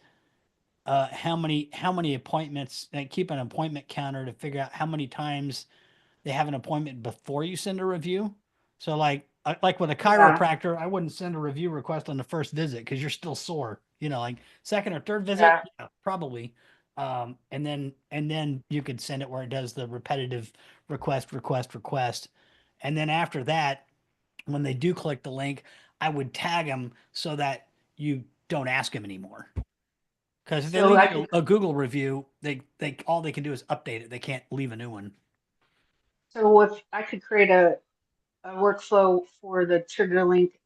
how many appointments, like keep an appointment counter to figure out how many times they have an appointment before you send a review. So like with a Yeah, chiropractor, I wouldn't send a review request on the first visit because you're still sore. Like second or third visit, yeah. yeah, probably. And then you could send it where it does the repetitive request. And then after that, when they do click the link, I would tag them so that you don't ask them anymore. Because if they So leave I you could, a Google review, they all they can do is update it. They can't leave a new one. so if I could create a workflow for the trigger link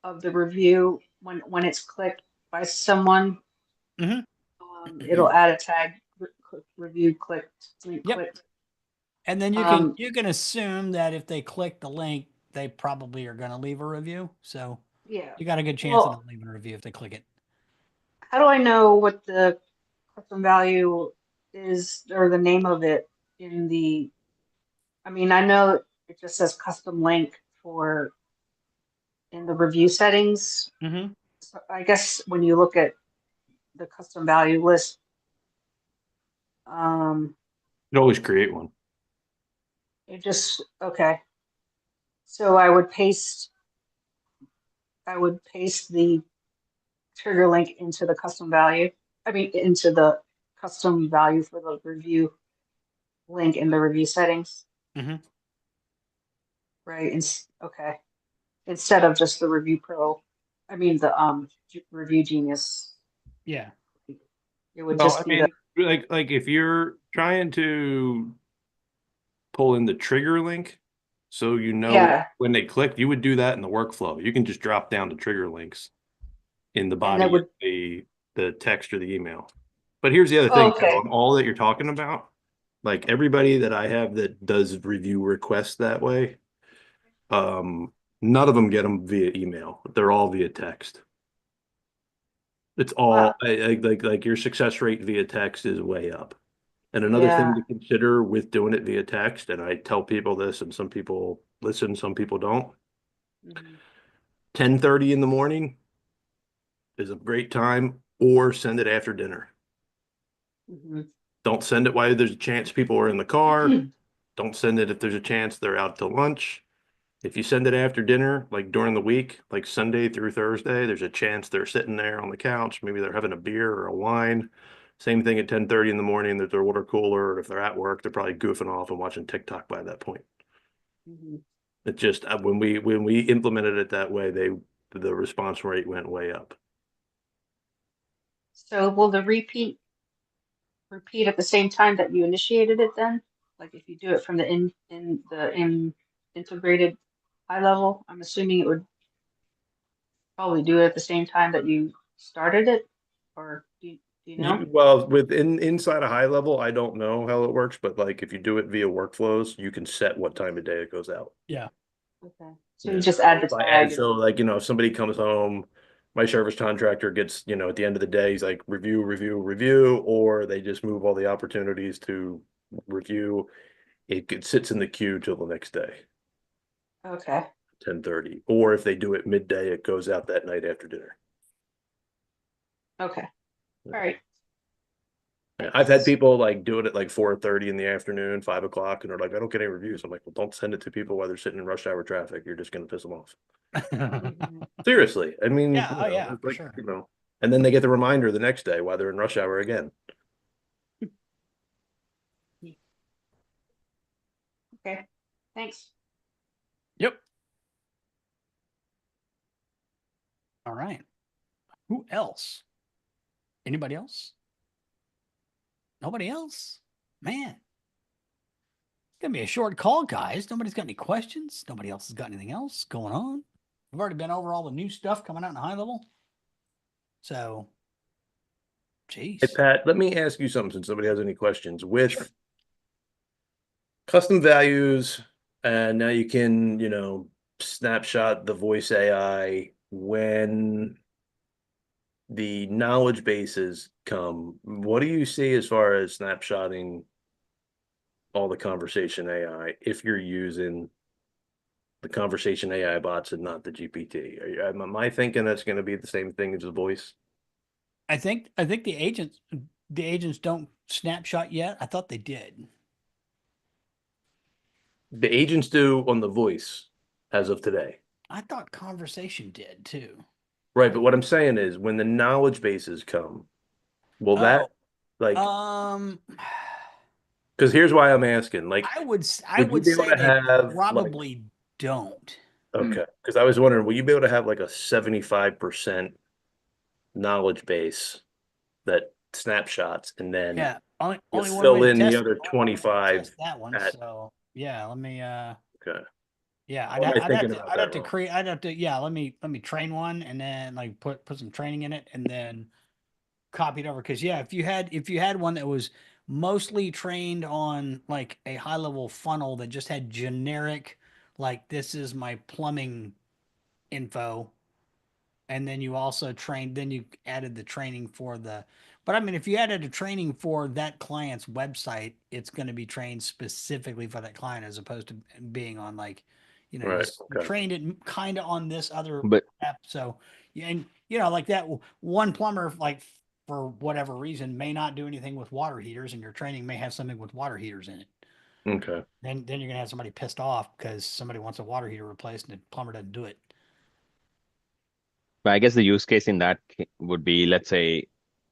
of the review when it's clicked by someone, Hmm. it'll add a tag review clicked link Yep. clicked. And then you can Um, you can assume that if they click the link, they probably are going to leave a review. So yeah. you got a good chance of Well, them leaving a review if they click it. how do I know what the custom value is, or the name of it in the, I mean, I know it just says custom link for in the review settings. Mm-hmm. So I guess when you look at the custom value list, You can always create one. it just, okay. So I would paste the trigger link into the custom value. I mean, into the custom value for the review link in the review settings, Mm-hmm. right? Okay. Instead of just the review pro, I mean the review genius. Yeah. It would Well, just I be the mean, like if you're trying to pull in the trigger link, so you know yeah, when they click, you would do that in the workflow. You can just drop down the trigger links in the and it body of would. the text or the email. But here's the other Oh, thing, too, okay. on all that you're talking about, like everybody that I have that does review requests that way, none of them get them via email. They're all via text. It's Wow. all like your success rate via text is way up. And another thing Yeah. to consider with doing it via text, and I tell people this, and some people listen, some people don't. Mm-hmm. 10:30 in the morning is a great time, or send it after dinner. Mm-hmm. Don't send it while there's a chance people are in the car. Don't send it if there's a chance they're out to lunch. If you send it after dinner, like during the week, like Sunday through Thursday, there's a chance they're sitting there on the couch. Maybe they're having a beer or a wine. Same thing at 10:30 in the morning, that their water cooler, or if they're at work, they're probably goofing off and watching TikTok by that point. Mm-hmm. It just when we implemented it that way, the response rate went way up. So will the repeat at the same time that you initiated it then? Like if you do it from the integrated high level, I'm assuming it would probably do it at the same time that you started it, or do you know? Well, inside a HighLevel, I don't know how it works, but like if you do it via workflows, you can set what time of day it goes out. Yeah. Okay. So you Yeah. just add the And tag. so like, if somebody comes home, my service contractor gets, at the end of the day, he's like review, review, review, or they just move all the opportunities to review. It sits in the queue till the next day, Okay. 10:30. Or if they do it midday, it goes out that night after dinner. Okay. All right. I've had Thanks. people like do it at like 4:30 in the afternoon, 5 o'clock, and they're like, I don't get any reviews. I'm like, well, don't send it to people while they're sitting in rush hour traffic. You're just gonna piss them off. Mhm. Seriously. I mean, Yeah. Oh, yeah, it's for like, sure. and then they get the reminder the next day while they're in rush hour again. Okay. Thanks. Yep. All right. Who else? Anybody else? Nobody else? Man. It's gonna be a short call, guys. Nobody's got any questions. Nobody else has got anything else going on. We've already been over all the new stuff coming out in high level. So, Hey, geez. Pat, let me ask you something since nobody has any questions. With custom values, and now you can, snapshot the voice AI when the knowledge bases come. What do you see as far as snapshotting all the conversation AI if you're using the conversation AI bots and not the GPT? Am I thinking that's going to be the same thing as the voice? I think the agents don't snapshot yet. I thought they did. The agents do on the voice as of today. I thought conversation did too. Right, but what I'm saying is when the knowledge bases come, will that like Um, because here's why I'm asking. Like, I would you would be able say to they have like probably don't. okay, because I was wondering, will you be able to have like a 75% knowledge base that snapshots and then Yeah, only you only one way fill to in the test other only one way to 25 test that one. at So yeah, let me okay. yeah, Or am I thinking about I'd have that to wrong? create I'd have to yeah, let me train one and then like put some training in it and then copy it over because yeah, if you had one that was mostly trained on like a high level funnel that just had generic like this is my plumbing info and then you also trained, then you added the training for the, but I mean, if you added a training for that client's website, it's going to be trained specifically for that client as opposed to being on like, you Right. just Okay. trained it kind of on this other But app. So, and like that one plumber, like for whatever reason, may not do anything with water heaters, and your training may have something with water heaters in it. Okay. Then you're gonna have somebody pissed off because somebody wants a water heater replaced and the plumber doesn't do it. I guess the use case in that would be, let's say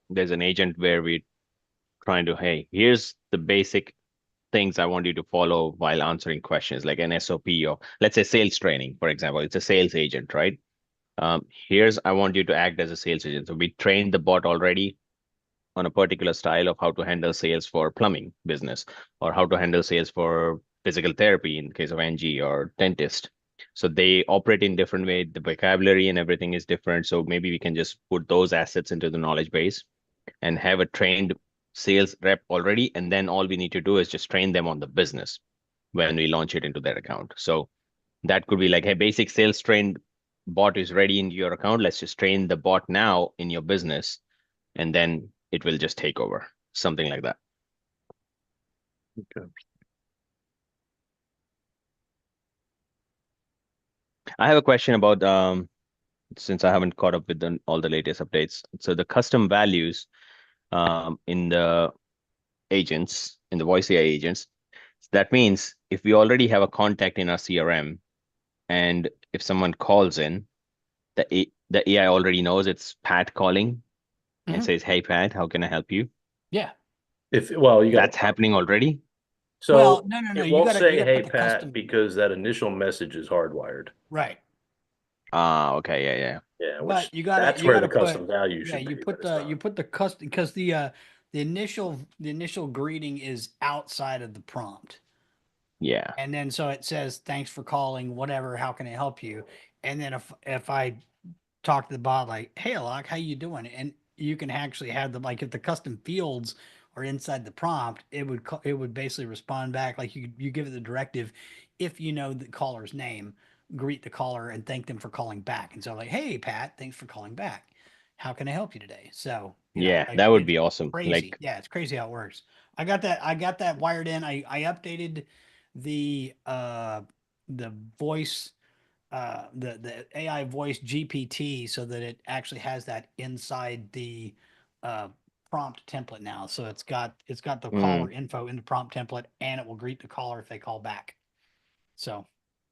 there's an agent where we're trying to, hey, here's the basic things I want you to follow while answering questions, like an SOP, or let's say sales training, for example. It's a sales agent, right? Here's, I want you to act as a sales agent. So we trained the bot already on a particular style of how to handle sales for plumbing business, or how to handle sales for physical therapy in case of NG or dentist. So they operate in different way. The vocabulary and everything is different. So maybe we can just put those assets into the knowledge base and have a trained sales rep already. And then all we need to do is just train them on the business when we launch it into their account. So that could be like, hey, basic sales trained bot is ready in your account. Let's just train the bot now in your business, and then it will just take over, something like that. Okay. I have a question about since I haven't caught up with all the latest updates. So the custom values in the agents, in the voice AI agents, that means if we already have a contact in our CRM, and if someone calls in, the AI already knows it's Pat calling and Mhm. says, "Hey Pat, how can I help you?" Yeah. Well, you got That's happening already. Well, so no. it You won't gotta say, put "Hey the Pat," custom because that initial message is hardwired. right. Okay, yeah. Yeah, But which that's you where the gotta put custom value yeah, should be, you but put it's not. the custom because the initial greeting is outside of the prompt. Yeah. And then so it says thanks for calling, whatever, how can I help you? And then if I talk to the bot like, hey Alok, how you doing? And you can actually have the like if the custom fields are inside the prompt, it would basically respond back like you give it the directive if you know the caller's name, greet the caller and thank them for calling back. And so like, hey Pat, thanks for calling back. How can I help you today? So, Yeah, like that would it's be awesome. crazy. Like, Yeah, it's crazy how it works. I got that wired in. I updated the voice the AI voice GPT so that it actually has that inside the uh, prompt template now. So it's got the caller info in the prompt template, and it will greet the caller if they call back. So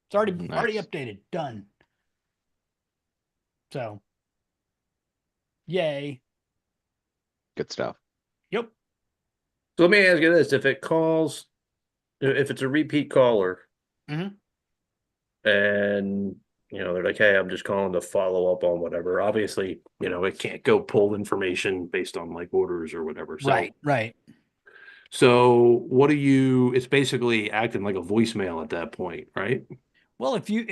it's already nice. updated, done. So yay. Good stuff. Yep. So let me ask you this: if it calls, if it's a repeat caller, Mhm. and they're like, "Hey, I'm just calling to follow up on whatever." Obviously, it can't go pull information based on like orders or whatever. Right. So what do you? It's basically acting like a voicemail at that point, right? Well, if you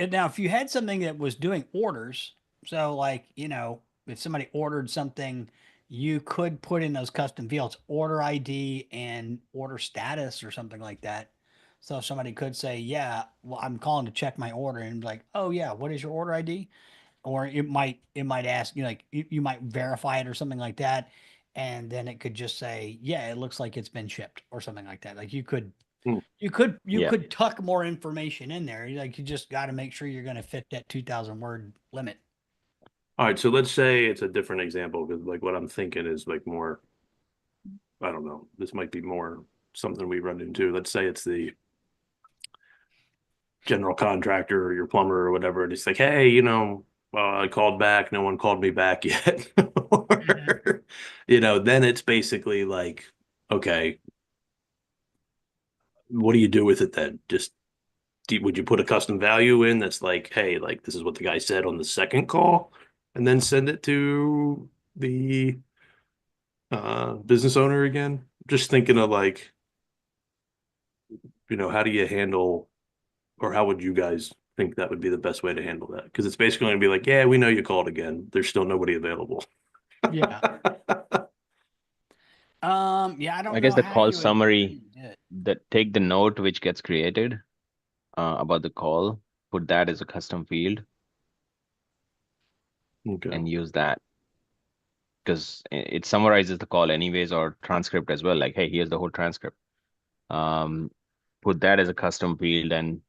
had something that was doing orders, so like, if somebody ordered something, you could put in those custom fields, order ID and order status or something like that. So somebody could say, yeah, well, I'm calling to check my order and be like, oh yeah, what is your order ID? Or it might ask you like you might verify it or something like that. And then it could just say, yeah, it looks like it's been shipped or something like that. Like Hmm. you Yeah. could tuck more information in there. Like you just got to make sure you're going to fit that 2,000 word limit. All right, so let's say it's a different example because like what I'm thinking is like more, I don't know, this might be more something we run into. Let's say it's the general contractor or your plumber or whatever, and it's like, hey, I called back, no one called me back yet. Mhm. Or, then it's basically like, okay, what do you do with it then? Just would you put a custom value in that's like, hey, like this is what the guy said on the second call, and then send it to the business owner again? Just thinking of like, how do you handle, or how would you guys think that would be the best way to handle that? Because it's basically going to be like, yeah, we know you called again. There's still nobody available. Yeah. Yeah, I don't I guess know the how call how summary, you do it. that take the note which gets created about the call, put that as a custom field. Okay. and use that because it summarizes the call anyways, or transcript as well. Like, hey, here's the whole transcript. Um, put that as a custom field and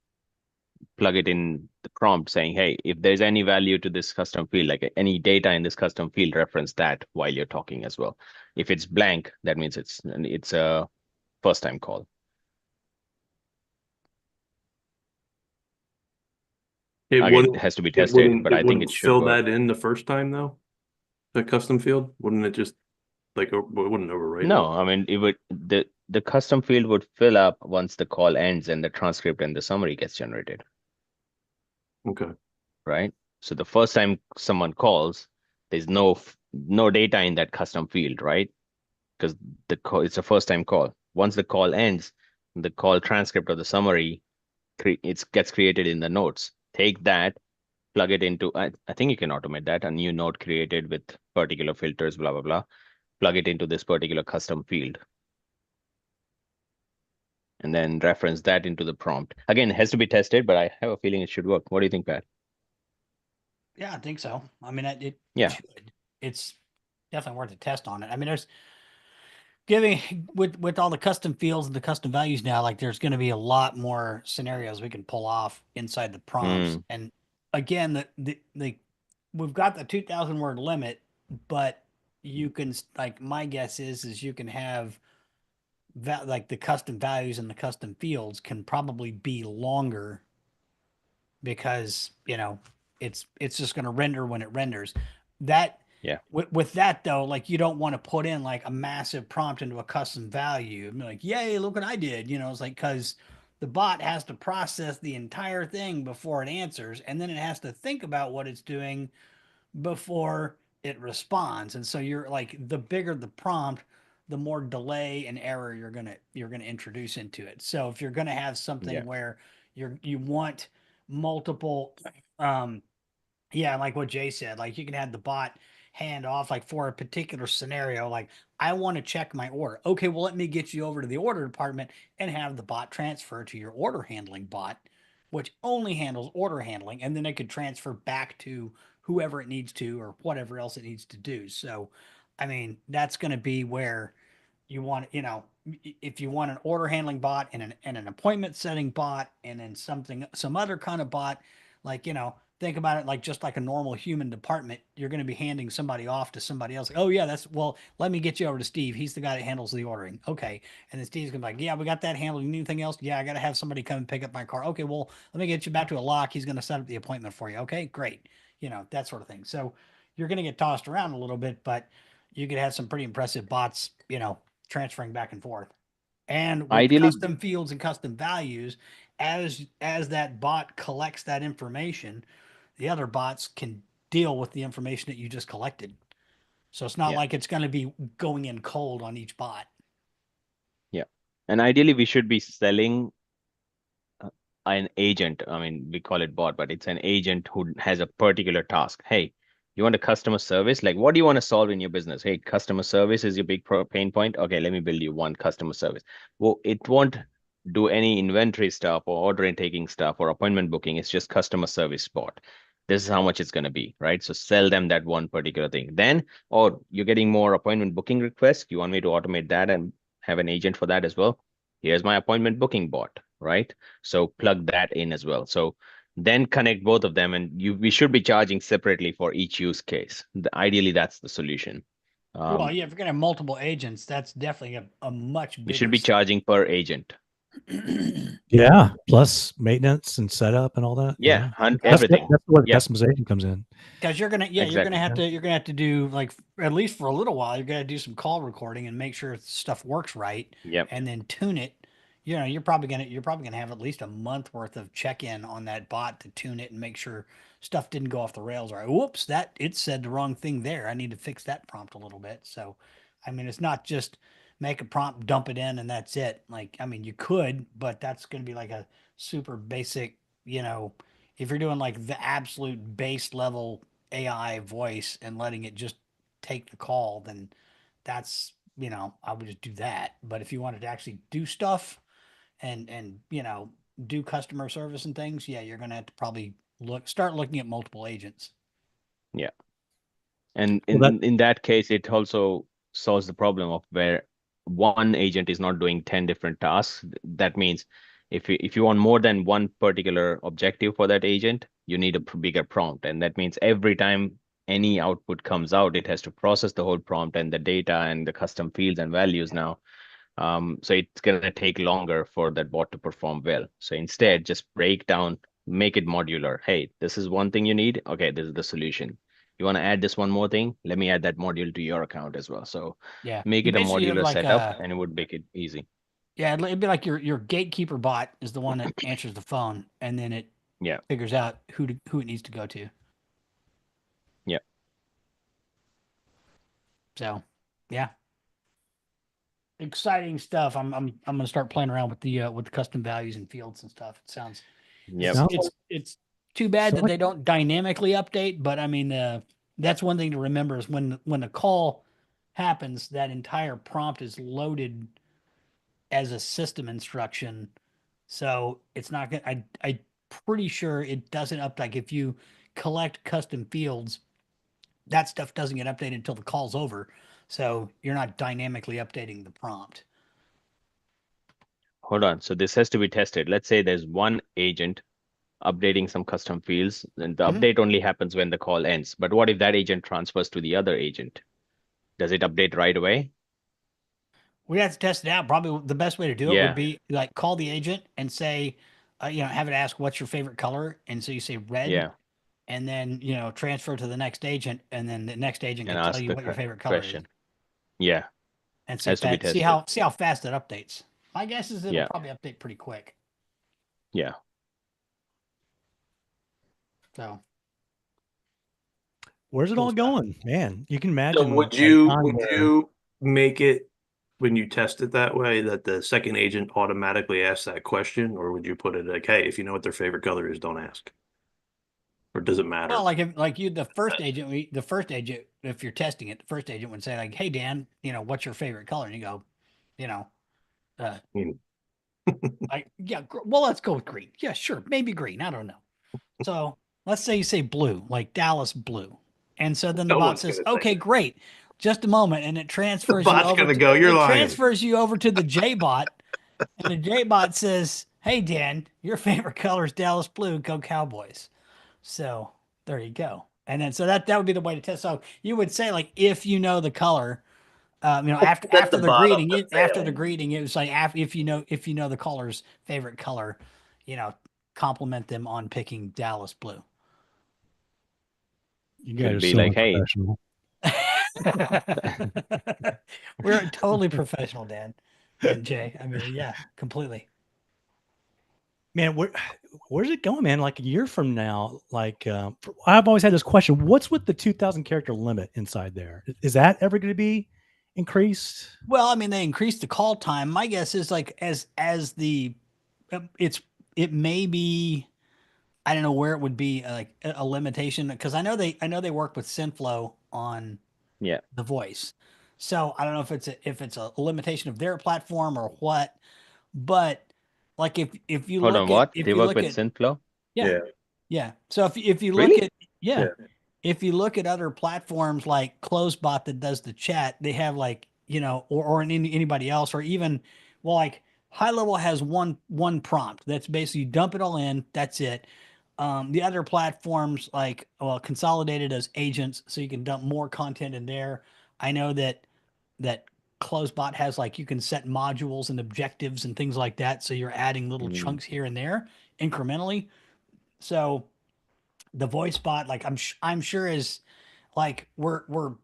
plug it in the prompt saying, hey, if there's any value to this custom field, like any data in this custom field, reference that while you're talking as well. If it's blank, that means it's a first time call. Again, it has to be tested, but I think it should fill work. that in the first time though. The custom field wouldn't it just like it wouldn't overwrite No, it? I mean it would the custom field would fill up once the call ends and the transcript and the summary gets generated, Okay. right? So the first time someone calls, there's no data in that custom field, right? Because it's a first time call. Once the call ends, the call transcript or the summary it gets created in the notes. Take that, plug it into I think you can automate that, a new note created with particular filters, blah blah blah. Plug it into this particular custom field and then reference that into the prompt. Again, it has to be tested, but I have a feeling it should work. What do you think, Pat? Yeah, I think so. I mean, it Yeah. should. It's definitely worth a test on it. I mean, there's giving with all the custom fields and the custom values now, like there's going to be a lot more scenarios we can pull off inside the prompts. Mm, And again, the we've got the 2,000 word limit, but you can like my guess is you can have like the custom values and the custom fields can probably be longer because it's just going to render when it renders that yeah. with that though, like you don't want to put in like a massive prompt into a custom value and be like, yay, look what I did. It's like because the bot has to process the entire thing before it answers, and then it has to think about what it's doing before it responds. And so you're like, the bigger the prompt, the more delay and error you're gonna introduce into it. So if you're gonna have Yeah. something where you want multiple um yeah, like what Jay said, like you can have the bot hand off like for a particular scenario, like I want to check my order. Okay, well let me get you over to the order department and have the bot transfer to your order handling bot, which only handles order handling, and then it could transfer back to whoever it needs to or whatever else it needs to do. So, I mean, that's going to be where you want, if you want an order handling bot and an appointment setting bot and then some other kind of bot, like, think about it like just like a normal human department, you're going to be handing somebody off to somebody else. Like, oh yeah, well, let me get you over to Steve. He's the guy that handles the ordering. Okay. And then Steve's gonna be like, yeah, we got that handled. Anything else? Yeah, I got to have somebody come and pick up my car. Okay. Well, let me get you back to a lock. He's going to set up the appointment for you. Okay, great. That sort of thing. So you're going to get tossed around a little bit, but you could have some pretty impressive bots, transferring back and forth. And with Ideally, custom fields and custom values, as that bot collects that information, the other bots can deal with the information that you just collected. So it's not yeah, like it's going to be going in cold on each bot. yeah. And ideally, we should be selling an agent. I mean, we call it bot, but it's an agent who has a particular task. Hey, you want a customer service? Like, what do you want to solve in your business? Hey, customer service is your big pain point. Okay, let me build you one customer service. Well, it won't do any inventory stuff or order and taking stuff or appointment booking. It's just customer service bot. This is how much it's going to be, right? So sell them that one particular thing. Then, or you're getting more appointment booking requests. You want me to automate that and have an agent for that as well? Here's my appointment booking bot, right? So plug that in as well. So then connect both of them, and we should be charging separately for each use case. Ideally, that's the solution. Well, yeah, if you're going to have multiple agents, that's definitely a much We should bigger be charging per agent. Yeah, plus maintenance and setup and all that. Yeah, That's everything. that's where the Yeah, customization comes in. because exactly. you're gonna have to do like at least for a little while you're gonna do some call recording and make sure stuff works right, Yep. and then tune it. You're probably gonna have at least a month worth of check in on that bot to tune it and make sure stuff didn't go off the rails. Or whoops, that it said the wrong thing there. I need to fix that prompt a little bit. So, I mean, it's not just make a prompt, dump it in, and that's it. Like, I mean, you could, but that's gonna be like a super basic, if you're doing like the absolute base level AI voice and letting it just take the call, then that's, I would just do that. But if you wanted to actually do stuff and do customer service and things, yeah, you're gonna have to probably start looking at multiple agents. Yeah. And Well, in that case, it also solves the problem of where one agent is not doing 10 different tasks. That means if you want more than one particular objective for that agent, you need a bigger prompt. And that means every time any output comes out, it has to process the whole prompt and the data and the custom fields and values now. So it's gonna take longer for that bot to perform well. So instead, just break down, make it modular. Hey, this is one thing you need. Okay, this is the solution. You want to add this one more thing? Let me add that module to your account as well. So Yeah. make You it a basically have modular like setup, and it would make it easy. yeah, it'd be like your gatekeeper bot is the one that answers the phone, and then it Yeah, figures out who it needs to go to. yeah. So, yeah, exciting stuff. I'm gonna start playing around with the custom values and fields and stuff. It sounds Yep. Sounds it's too bad sounds that like- they don't dynamically update, but I mean that's one thing to remember is when the call happens, that entire prompt is loaded as a system instruction. So it's not gonna I pretty sure it doesn't up like if you collect custom fields, that stuff doesn't get updated until the call's over. So you're not dynamically updating the prompt. Hold on. So this has to be tested. Let's say there's one agent updating some custom fields, and the Mhm. update only happens when the call ends. But what if that agent transfers to the other agent? Does it update right away? We have to test it out. Probably the best way to do it would Yeah, be like call the agent and say, have it ask what's your favorite color, and so you say red, yeah. and then transfer to the next agent, and then the next agent And can tell ask you the what your favorite color is, question. Yeah, and see has if to be that tested. see how fast it updates. My guess is it'll Yeah, probably update pretty quick. yeah. So Where's it cool all stuff. going, man? You can So imagine would a you time would where you make it when you test it that way that the second agent automatically asks that question, or would you put it like, hey, if you know what their favorite color is, don't ask, or does it matter? Well, like if like you the first agent, if you're testing it, the first agent would say like, "Hey Dan, what's your favorite color?" And you go, you know, uh, Hmm. like well, let's go with green. Yeah, sure, maybe green. I don't know. So let's say you say blue, like Dallas blue, and so then the No bot one's says, gonna say "Okay, that. great." Just a moment, and it The transfers you bot's over. gonna go, you're It lying. transfers you over to the J bot, and the J bot says, "Hey Dan, your favorite color is Dallas blue. Go Cowboys." So there you go. And then so that would be the way to test. So you would say like if you know the color, after Set the the bot up greeting, to after the fail. greeting, it was like if you know the caller's favorite color, compliment them on picking Dallas blue. you guys Could are be so like, hey, unprofessional. We're totally professional, Dan and Jay. I mean, yeah, completely. Man, where's it going, man? Like a year from now, like I've always had this question: what's with the 2,000 character limit inside there? Is that ever going to be increased? Well, I mean, they increased the call time. My guess is like as the it's it may be I don't know where it would be like a limitation because I know they work with Synflow on yeah. the voice. So I don't know if it's a limitation of their platform or what, but like if you Hold on, look at what? They work with Synflow? yeah, Yeah. yeah. So if you look Really? at yeah, Yeah. if you look at other platforms like Closebot that does the chat, they have like or anybody else, or even well, like High Level has one prompt that's basically dump it all in. That's it. The other platforms like Consolidated as agents, so you can dump more content in there. I know that Closebot has like you can set modules and objectives and things like that, so you're adding little Mm, chunks here and there incrementally. So the voice bot, like I'm sure is like we're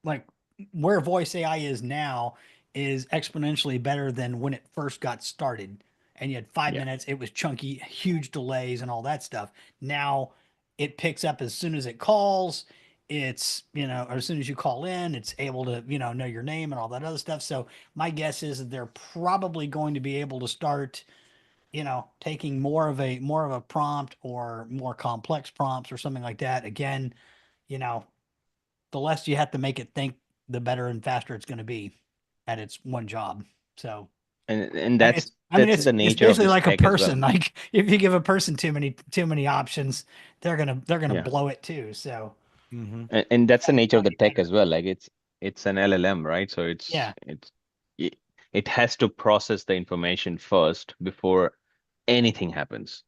like where voice AI is now is exponentially better than when it first got started. And you had 5 minutes, it was chunky, huge delays and all that stuff. Now it picks up as soon as it calls. It's, or as soon as you call in, it's able to, know your name and all that other stuff. So my guess is that they're probably going to be able to start, taking more of a prompt or more complex prompts or something like that. Again, you know, the less you have to make it think, the better and faster it's going to be at its one job. So, and I mean, that's the it's nature of basically this like a tech as well. person. Like if you give a person too many options, they're gonna Yeah. blow it too. So, And that's the nature of the Funny tech thing. as well. Like it's an LLM, right? So Yeah. it has to process the information first before anything happens.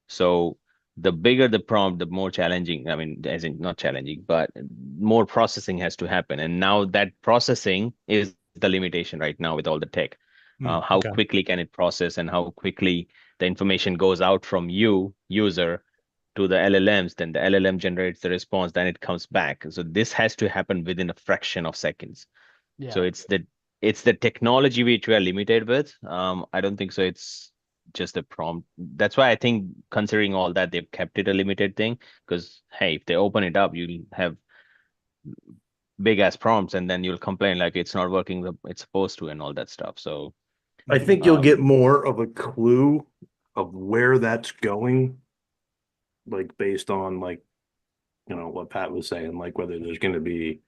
So the bigger the prompt, the more challenging, I mean, as in not challenging, but more processing has to happen. And now that processing is the limitation right now with all the tech. How Okay. quickly can it process and how quickly the information goes out from you, user, to the LLMs, then the LLM generates the response, then it comes back. So this has to happen within a fraction of seconds. So Yeah. it's the technology which we are limited with. I don't think so. It's just a prompt. That's why I think considering all that, they've kept it a limited thing. Because hey, if they open it up, you'll have big ass prompts, and then you'll complain like it's not working the it's supposed to, and all that stuff. So I think you'll um, get more of a clue of where that's going, like based on like, what Pat was saying, like whether there's going to be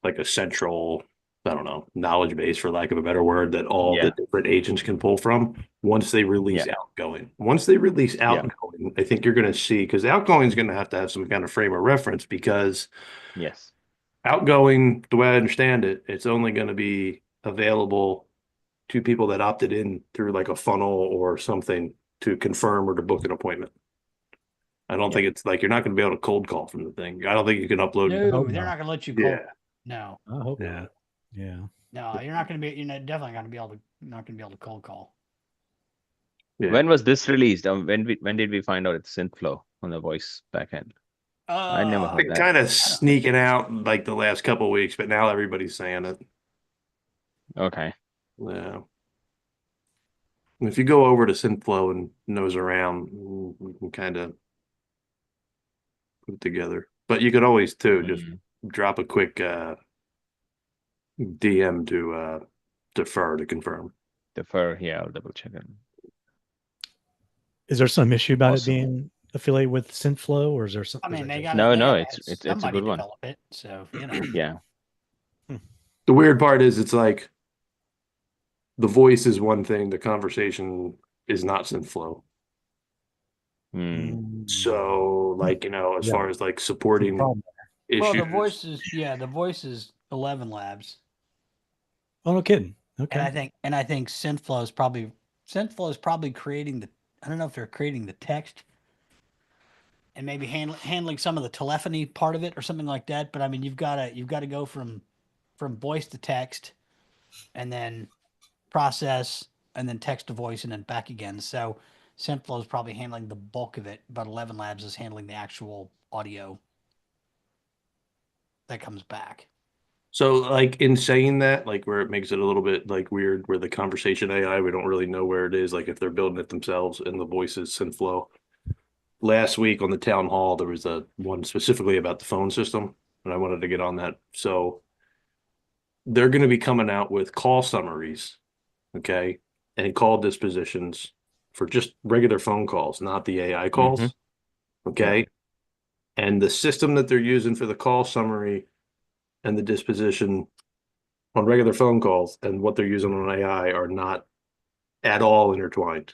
like a central, I don't know, knowledge base, for lack of a better word, that all the yeah, different agents can pull from once they release yeah, outgoing. Once they release yeah, outgoing, I think you're going to see, because outgoing is going to have some kind of frame of reference, because yes, outgoing, the way I understand it, it's only going to be available to people that opted in through like a funnel or something to confirm or to book an appointment. I don't yeah. think it's like you're not going to be able to cold call from the thing. I don't think you can upload. No, hope they're not. not going to let you Yeah. call. No, I hope Yeah. not. Yeah. no, you're not going to be. You're definitely going to be able to. Not going to be able to cold call. Yeah. When was this released? When did we find out it's SynthFlow on the voice backend? I never heard Been that. kind of I don't. sneaking out like the last couple of weeks, but now everybody's saying it. Okay. Yeah. If you go over to Synthflow and nose around, we can kind of put it together. But you could always too just Mm. drop a quick DM to defer to confirm. Defer. Yeah, I'll double check it. Is there some issue about it Awesome. being affiliated with Synthflow, or is there I something? mean, they got No, They no, got to have it's a somebody good one. develop it. So Yeah. The weird part is it's like the voice is one thing, the conversation is not Synthflow. Mm. So, like, as Yeah. far as like Some supporting problem. Well, issues, the voice is 11 Labs, Oh, no kidding. and Okay. I think Synthflow is probably creating the. I don't know if they're creating the text and maybe handling some of the telephony part of it or something like that. But I mean, you've got to go from voice to text, and then process, and then text to voice, and then back again. So Synthflow is probably handling the bulk of it, but 11 Labs is handling the actual audio that comes back. so like in saying that, like where it makes it a little bit like weird, where the conversation AI, we don't really know where it is, like if they're building it themselves and the voices Synthflow. Last week on the town hall, there was a one specifically about the phone system, and I wanted to get on that. So they're going to be coming out with call summaries, okay, and call dispositions for just regular phone calls, not the AI Mm-hmm. calls, okay? And the system that they're using for the call summary and the disposition on regular phone calls and what they're using on AI are not at all intertwined.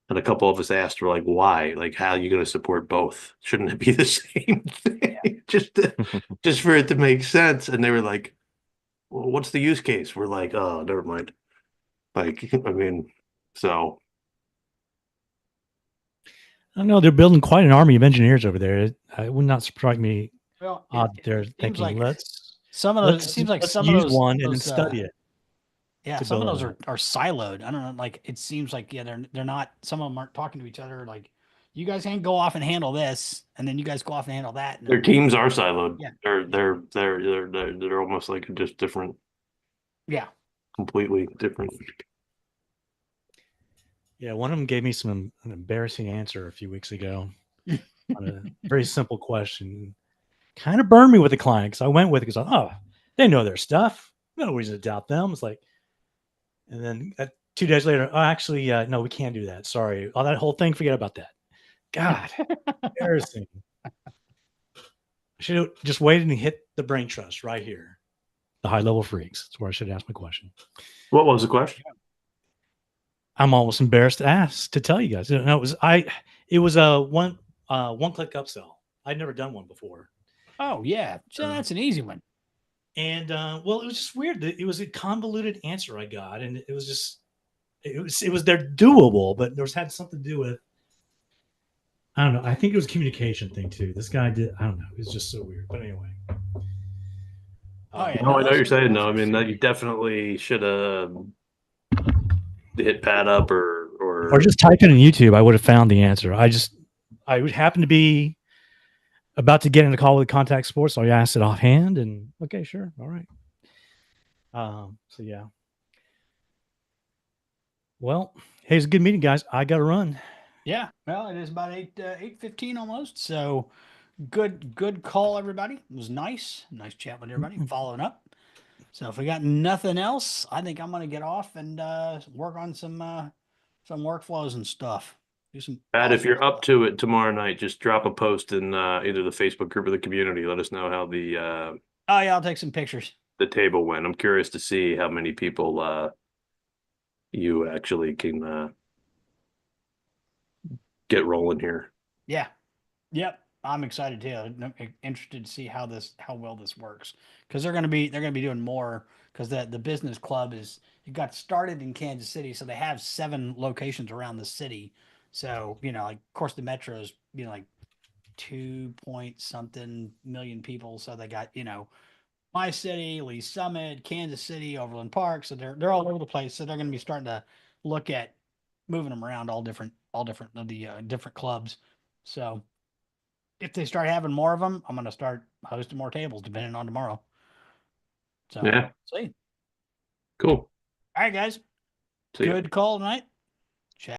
And a couple of us asked, we're like, why? Like, how are you going to support both? Shouldn't it be the same thing? Just for it to make sense. And they were like, well, what's the use case? We're like, oh, never mind. Like, I mean, so I don't know. They're building quite an army of engineers over there. It would not surprise me Well, odd that they're seems thinking, like let's some of those. It seems like let's some of use those. one and then study it. Yeah, to some of build those it are siloed. I don't know. Like it seems like they're not. Some of them aren't talking to each other. Like you guys can't go off and handle this, and then you guys go off and handle that. And their then, teams are siloed. Yeah. They're almost like just different, yeah, completely different. Yeah, one of them gave me an embarrassing answer a few weeks ago on a very simple question. Kind of burned me with the client because I went with it because they know their stuff. No reason to doubt them. It's like, and then 2 days later, actually, no, we can't do that. Sorry. Oh, that whole thing, forget about that. God, embarrassing. I should have just waited and hit the brain trust right here. The high level freaks. That's where I should ask my question. What was the question? I'm almost embarrassed to tell you guys. No, it was a one click upsell. I'd never done one before. Oh yeah, so that's an easy one. And well, it was just weird. It was a convoluted answer I got, and it was just it was they're doable, but there was had something to do with I don't know. I think it was a communication thing too. This guy did I don't know. It was just so weird. But anyway. Oh yeah, No, I know what those you're saying. those No, I are mean that super you easy. definitely should have hit Pat up Or just type in on YouTube. I would have found the answer. I would happen to be about to get in a call with Contact Sports, so I asked it offhand, and okay, sure, all right. So yeah. Well, hey, it's a good meeting, guys. I got to run. Yeah, well, it is about 8:15 almost. So good call, everybody. It was nice chat with everybody. Following up. So if we got nothing else, I think I'm gonna get off and work on some workflows and stuff. Do some Pat, if awesome you're up stuff. to it tomorrow night, just drop a post in either the Facebook group or the community. Let us know how Oh yeah, I'll take some pictures. the table went. I'm curious to see how many people you actually can get rolling here. Yeah. Yep. I'm excited too. I'm interested to see how well this works because they're gonna be doing more because the business club it got started in Kansas City, so they have 7 locations around the city. So like of course the metro's like 2 point something million people, so they got my city, Lee Summit, Kansas City, Overland Park. So they're all over the place. So they're going to be starting to look at moving them around all different of the different clubs. So if they start having more of them, I'm going to start hosting more tables depending on tomorrow. So Yeah, see. cool. All right, guys. See ya. Good call tonight.